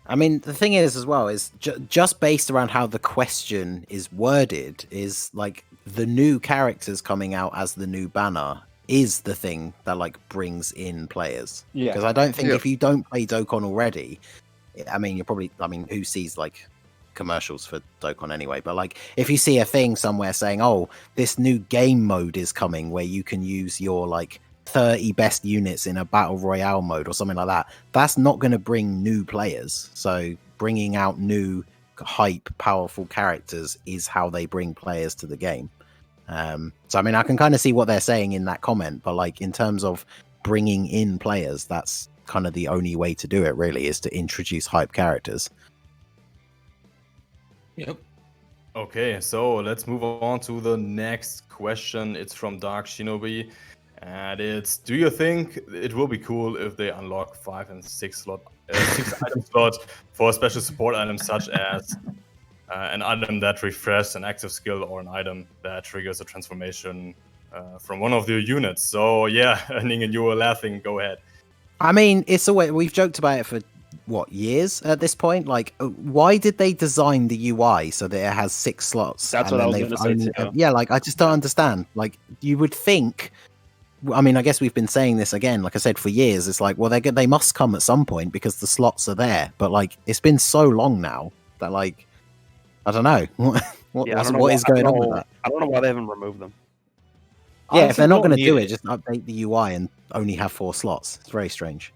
I mean, the thing is, as well, is just based around how the question is worded, is like the new characters coming out as the new banner is the thing that like brings in players. Yeah. Because I don't think if you don't play Dokkan already, I mean, who sees like commercials for Dokkan anyway? But like, if you see a thing somewhere saying, "Oh, this new game mode is coming where you can use your like 30 best units in a battle royale mode or something like that," that's not going to bring new players. So bringing out new hype, powerful characters is how they bring players to the game. So I mean, I can kind of see what they're saying in that comment, but like in terms of bringing in players, that's kind of the only way to do it, really, is to introduce hype characters. Yep. Okay, so let's move on to the next question. It's from Dark Shinobi, and it's: do you think it will be cool if they unlock 5 and 6 item slot for special support items such as an item that refreshes an active skill or an item that triggers a transformation from one of the units? So yeah, Ning, and you were laughing. Go ahead. I mean, it's always, we've joked about it for what, years at this point. Like, why did they design the UI so that it has 6 slots? That's what I was going to say too. Yeah, like I just don't understand. Like, you would think. I mean, I guess we've been saying this again, like I said, for years. It's like, well, they must come at some point because the slots are there. But like, it's been so long now that like, I don't know what is going on with that. I don't know why they haven't removed them. Yeah, Honestly, if they're not going to need do it, just update the UI and only have 4 slots. It's very strange.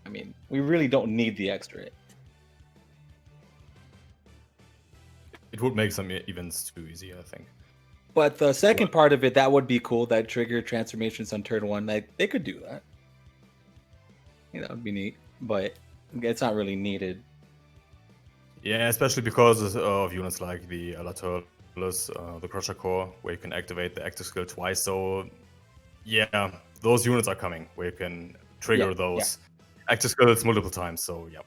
I mean, we really don't need the extra. It would make some events too easy, I think. But the second part of it, that would be cool. That trigger transformations on turn 1. Like, they could do that. That would be neat. But it's not really needed. Yeah, especially because of units like the Alaturlus, the Crusher Core, where you can activate the active skill twice. So yeah, those units are coming where you can trigger those active skills multiple times. So yeah.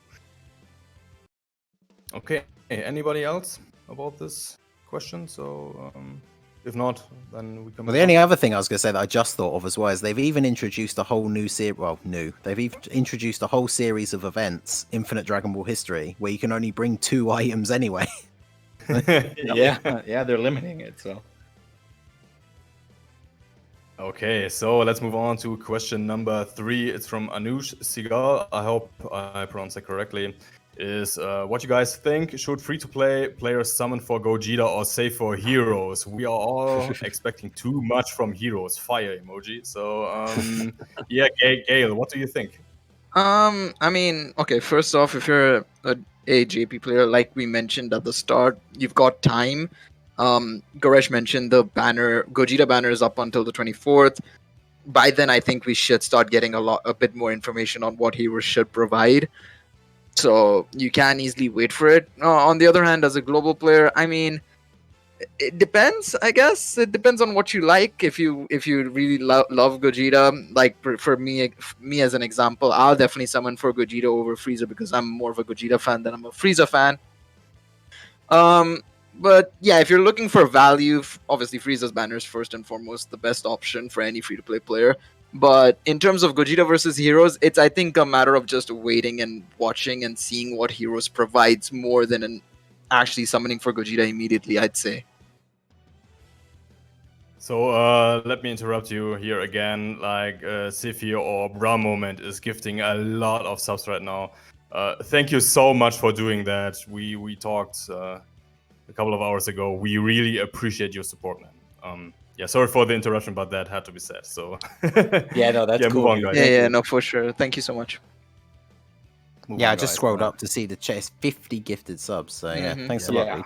Okay, anybody else about this question? So if not, then we can. Well, the only other thing I was going to say that I just thought of as well is they've even introduced a whole new series. Well, they've introduced a whole series of events, Infinite Dragon Ball History, where you can only bring 2 items anyway. Yeah, they're limiting it. So. Okay, so let's move on to question number 3. It's from Anush Sigal. I hope I pronounced it correctly. Is what you guys think? Should free-to-play players summon for Gogeta or save for Heroes? We are all expecting too much from Heroes. Fire emoji. So yeah, Gail, what do you think? I mean, okay, first off, if you're a JP player, like we mentioned at the start, you've got time. Goresh mentioned the Gogeta banner is up until the 24th. By then, I think we should start getting a bit more information on what heroes should provide. So you can easily wait for it. On the other hand, as a global player, I mean, it depends. I guess it depends on what you like. If you really love Gogeta, like for me as an example, I'll definitely summon for Gogeta over Frieza because I'm more of a Gogeta fan than I'm a Frieza fan. But yeah, if you're looking for value, obviously Frieza's banner is first and foremost the best option for any free-to-play player. But in terms of Gogeta versus Heroes, it's, I think, a matter of just waiting and watching and seeing what Heroes provides more than actually summoning for Gogeta immediately, I'd say. So let me interrupt you here again. Like Sifi or Bra Moment is gifting a lot of subs right now. Thank you so much for doing that. We talked a couple of hours ago. We really appreciate your support, man. Yeah, sorry for the interruption, but that had to be said. So yeah, no, that's cool. Move on, guys. Yeah, no, for sure. Thank you so much. I just scrolled up to see the chest. 50 gifted subs. So yeah, thanks a lot. Reed.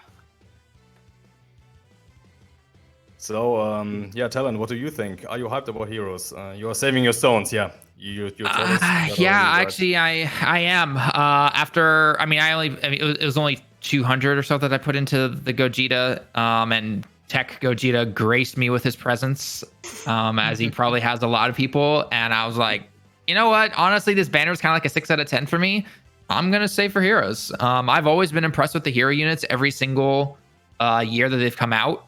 So yeah, Talon, what do you think? Are you hyped about Heroes? You are saving your stones, yeah. You told us yeah, actually, I am. After, I mean, it was only 200 or so that I put into the Gogeta, and Tech Gogeta graced me with his presence, as he probably has a lot of people. And I was like, you know what? Honestly, this banner is kind of like a 6 out of 10 for me. I'm gonna save for Heroes. I've always been impressed with the hero units every single year that they've come out.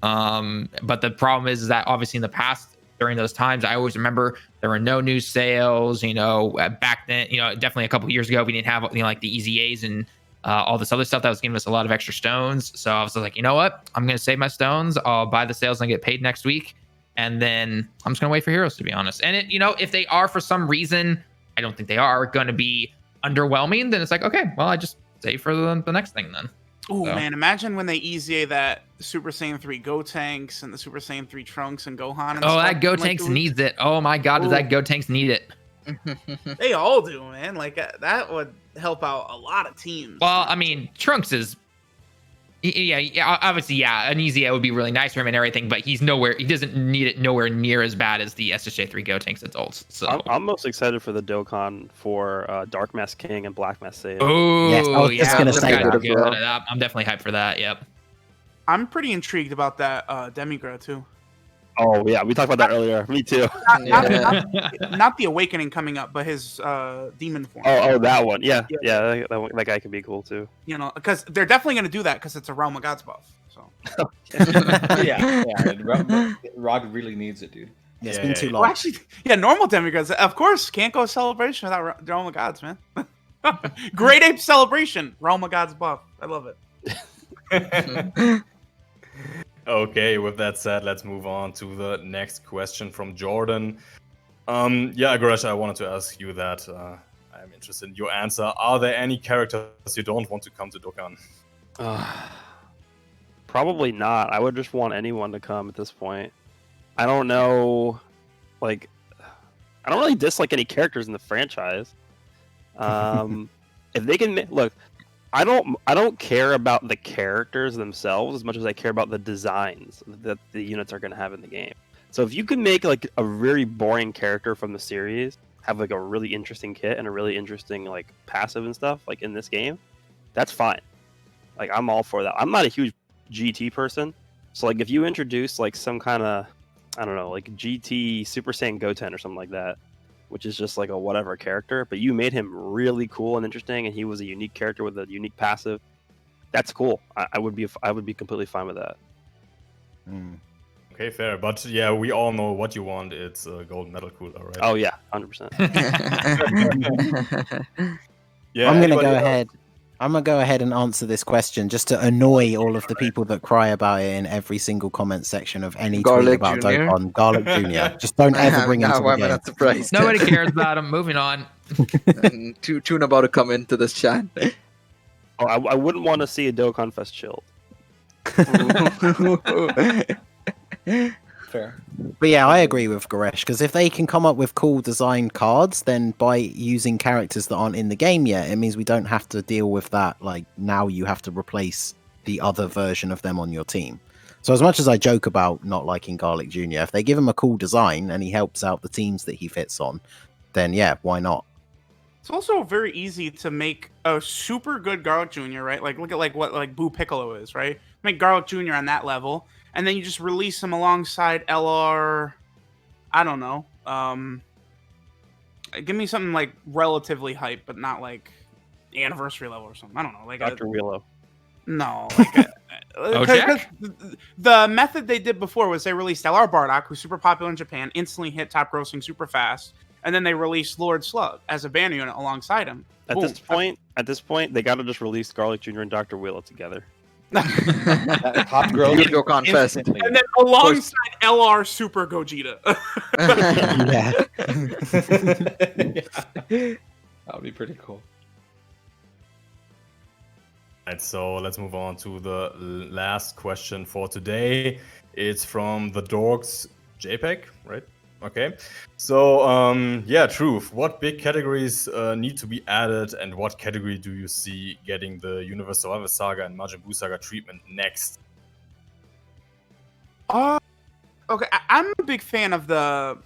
But the problem is that obviously in the past, during those times, I always remember there were no new sales. You know, back then, you know, definitely a couple of years ago, we didn't have, you know, like the EZAs and all this other stuff that was giving us a lot of extra stones. So I was like, you know what? I'm going to save my stones. I'll buy the sales and get paid next week. And then I'm just going to wait for Heroes, to be honest. And it, you know, if they are for some reason, I don't think they are going to be underwhelming, then it's like, okay, well, I just save for the next thing then. Oh So. man, imagine when they EZA that Super Saiyan 3 Gotenks and the Super Saiyan 3 Trunks and Gohan. And Oh, stuff that in, like, Gotenks 2 weeks. needs it. Oh my god, does that Ooh. Gotenks need it? They all do, man. Like that would help out a lot of teams. Well, I mean, Trunks is, yeah, obviously, yeah, an EZA would be really nice for him and everything, but he doesn't need it nowhere near as bad as the SSJ3 Gotenks adults. So I'm most excited for the Dokkan for Dark Mask King and Black Mask Saiyan. oh, Yes, I was just gonna those say guys that. are good at that. I'm definitely hyped for that. Yep. I'm pretty intrigued about that Demigra too. Oh yeah, we talked about that earlier. Me too. Not the Awakening coming up, but his demon form. Oh, that one. Yeah, Yeah. that guy can be cool too. You know, because they're definitely going to do that because it's a Realm of Gods buff. So yeah. Rod really needs it, dude. Yeah, it's been too well, long. actually, yeah, normal demigods. Of course, can't go celebration without Realm of Gods, man. Great Ape celebration, Realm of Gods buff. I love it. Okay, with that said, let's move on to the next question from Jordan. Yeah, Agrash, I wanted to ask you that. I'm interested in your answer. Are there any characters you don't want to come to Dokkan? Probably not. I would just want anyone to come at this point. I don't know, like, I don't really dislike any characters in the franchise. If they can look, I don't care about the characters themselves as much as I care about the designs that the units are going to have in the game. So if you can make like a very boring character from the series have like a really interesting kit and a really interesting like passive and stuff like in this game, that's fine. Like I'm all for that. I'm not a huge GT person, so like if you introduce like some kind of, I don't know, like GT Super Saiyan Goten or something like that, which is just like a whatever character, but you made him really cool and interesting, and he was a unique character with a unique passive. That's cool. I would be completely fine with that. Okay, fair. But yeah, we all know what you want. It's a gold medal cooler, right? Oh yeah, 100%. Yeah, I'm gonna anybody go else? ahead. I'm gonna go ahead and answer this question just to annoy all of the people that cry about it in every single comment section of any tweet Garlic about Jr.? Dokkan. Garlic Jr. Just don't ever bring him to Why the am I game. not surprised? Nobody cares about him. Moving on. Tune about to come into this chat. Oh, I wouldn't want to see a Dokkan Fest chilled. Fair. But yeah, I agree with Goresh because if they can come up with cool design cards, then by using characters that aren't in the game yet, it means we don't have to deal with that. Like now, you have to replace the other version of them on your team. So as much as I joke about not liking Garlic Jr., if they give him a cool design and he helps out the teams that he fits on, then yeah, why not? It's also very easy to make a super good Garlic Jr., right? Like look at like what like Boo Piccolo is, right? Make Garlic Jr. on that level, and then you just release him alongside LR. I don't know. Give me something like relatively hype, but not like anniversary level or something. I don't know, like Dr. Willow. No, like Jack? the method they did before was they released LR Bardock, who's super popular in Japan, instantly hit top grossing super fast, and then they released Lord Slug as a banner unit alongside him. At Boom. this point, they got to just release Garlic Jr. and Dr. Willow together. Top growth. Dokkan Fest. instantly. And then alongside LR Super Gogeta. Yeah. That would be pretty cool. Right, so let's move on to the last question for today. It's from the Dorks JPEG, right? Okay. So, yeah, Truth. What big categories need to be added, and what category do you see getting the Universe Survivor Saga and Majin Buu Saga treatment next? Okay, I'm a big fan of the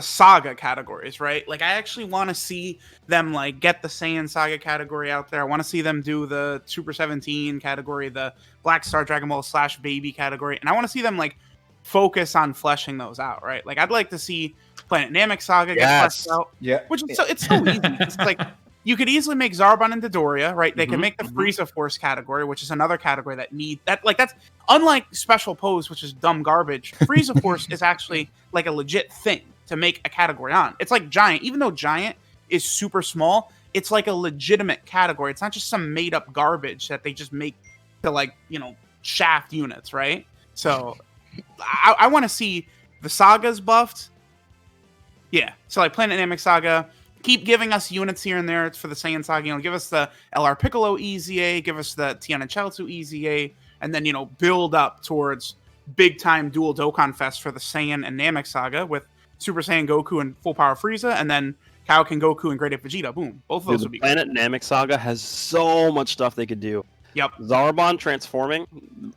saga categories, right? Like I actually want to see them like get the Saiyan Saga category out there. I want to see them do the Super 17 category, the Black Star Dragon Ball / Baby category, and I want to see them like focus on fleshing those out, right? Like I'd like to see Planet Namek Saga get fleshed out, Yeah. which is it's so easy. It's like you could easily make Zarbon and Dodoria, right? They can make the Frieza Force category, which is another category that that's unlike Special Pose, which is dumb garbage. Frieza Force is actually like a legit thing to make a category on. It's like Giant, even though Giant is super small, it's like a legitimate category. It's not just some made up garbage that they just make to like, you know, shaft units, right? So I want to see the sagas buffed. Yeah. So like Planet Namek Saga, keep giving us units here and there for the Saiyan Saga. You know, give us the LR Piccolo EZA, give us the Tiana Chaozu EZA, and then, you know, build up towards big time dual Dokkan Fest for the Saiyan and Namek Saga with Super Saiyan Goku and Full Power Frieza, and then Kaioken Goku and Great Ape Vegeta. Boom. Both of those would be great. Planet Namek Saga has so much stuff they could do. Yep. Zarbon transforming,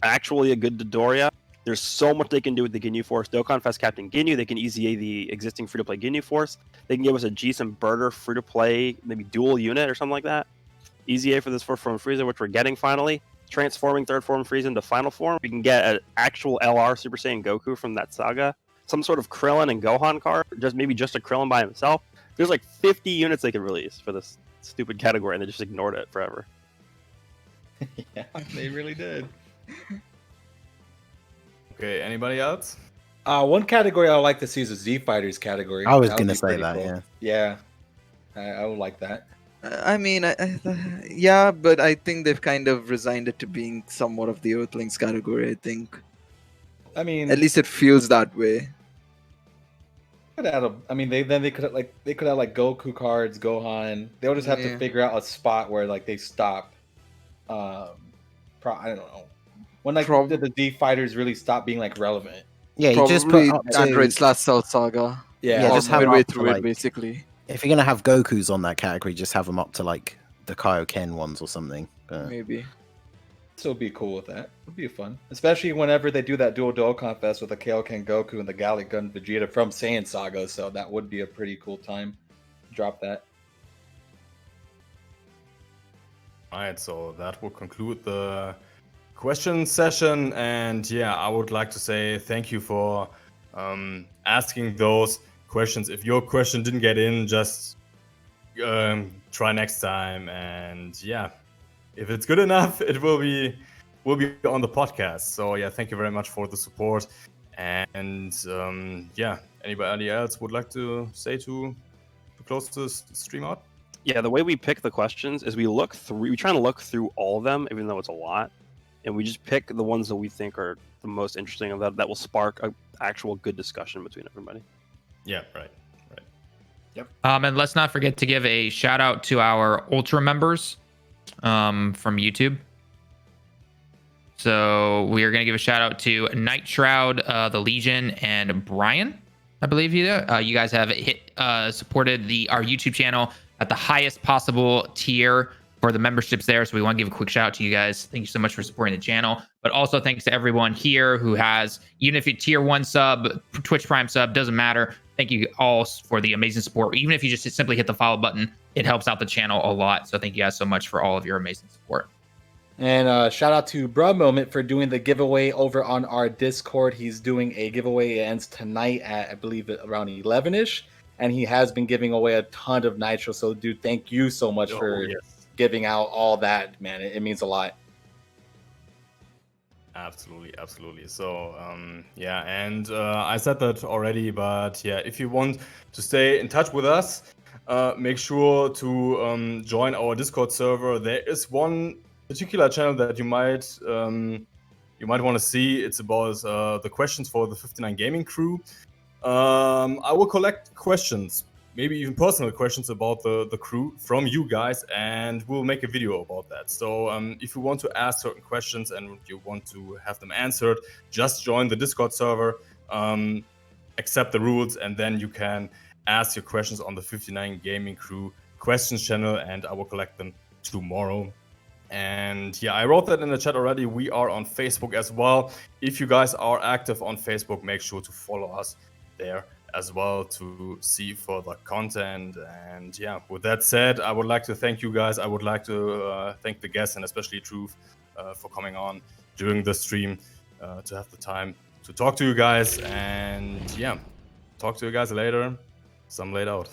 actually a good Dodoria. There's so much they can do with the Ginyu Force. Dokkan Fest Captain Ginyu, they can EZA the existing free-to-play Ginyu Force. They can give us a G-Sim Birder free-to-play, maybe dual unit or something like that. EZA for this fourth form Frieza, which we're getting finally. Transforming third form Frieza into final form. We can get an actual LR Super Saiyan Goku from that saga. Some sort of Krillin and Gohan card, maybe just a Krillin by himself. There's like 50 units they could release for this stupid category, and they just ignored it forever. Yeah, they really did. Okay, anybody else? One category I would like to see is a Z Fighters category. I was That would gonna be say pretty that, cool. yeah. Yeah, I would like that. I mean, yeah, but I think they've kind of resigned it to being somewhat of the Earthlings category. I think, I mean, at least it feels that way. they could have like Goku cards, Gohan. They'll just have to Yeah. figure out a spot where like they stop. I don't know when like Prob- the Z Fighters really stop being like relevant. Yeah, you just put Probably up to, Android / Cell Saga. Yeah, Yeah, Or just have it midway up to, through it, like- basically. if you're gonna have Gokus on that category, just have them up to like the Kaioken ones or something. But Maybe. still be cool with that. Would be fun, especially whenever they do that dual Dokkan Fest with the Kaioken Goku and the Gallic Gun Vegeta from Saiyan Saga. So that would be a pretty cool time. Drop that. Alright, so that will conclude the question session. And yeah, I would like to say thank you for asking those questions. If your question didn't get in, just try next time. And yeah, if it's good enough, it will be on the podcast. So yeah, thank you very much for the support. And yeah, anybody else would like to say to close this stream out? Yeah, the way we pick the questions is we try to look through all of them, even though it's a lot, and we just pick the ones that we think are the most interesting and that will spark an actual good discussion between everybody. Yeah, right. And let's not forget to give a shout out to our Ultra members from YouTube. So we are going to give a shout out to Night Shroud, the Legion, and Brian. I believe you guys have supported our YouTube channel at the highest possible tier for the memberships there. So we want to give a quick shout out to you guys. Thank you so much for supporting the channel. But also thanks to everyone here who has, even if you're tier 1 sub, Twitch Prime sub, doesn't matter. Thank you all for the amazing support. Even if you just simply hit the follow button, it helps out the channel a lot. So thank you guys so much for all of your amazing support. And shout out to Bruh Moment for doing the giveaway over on our Discord. He's doing a giveaway. It ends tonight at, I believe, around 11-ish. And he has been giving away a ton of Nitro. So, dude, thank you so much for giving out all that, man. It means a lot. Absolutely. So, yeah, and I said that already, but yeah, if you want to stay in touch with us, make sure to join our Discord server. There is one particular channel that you might want to see. It's about the questions for the 59 Gaming crew. I will collect questions, maybe even personal questions about the crew from you guys, and we'll make a video about that. So if you want to ask certain questions and you want to have them answered, just join the Discord server, accept the rules, and then you can ask your questions on the 59 Gaming crew questions channel, and I will collect them tomorrow. And yeah, I wrote that in the chat already. We are on Facebook as well. If you guys are active on Facebook, make sure to follow us there as well to see further content. And yeah, with that said, I would like to thank you guys. I would like to thank the guests and especially Truth for coming on during the stream to have the time to talk to you guys. And yeah, talk to you guys later. Some laid out.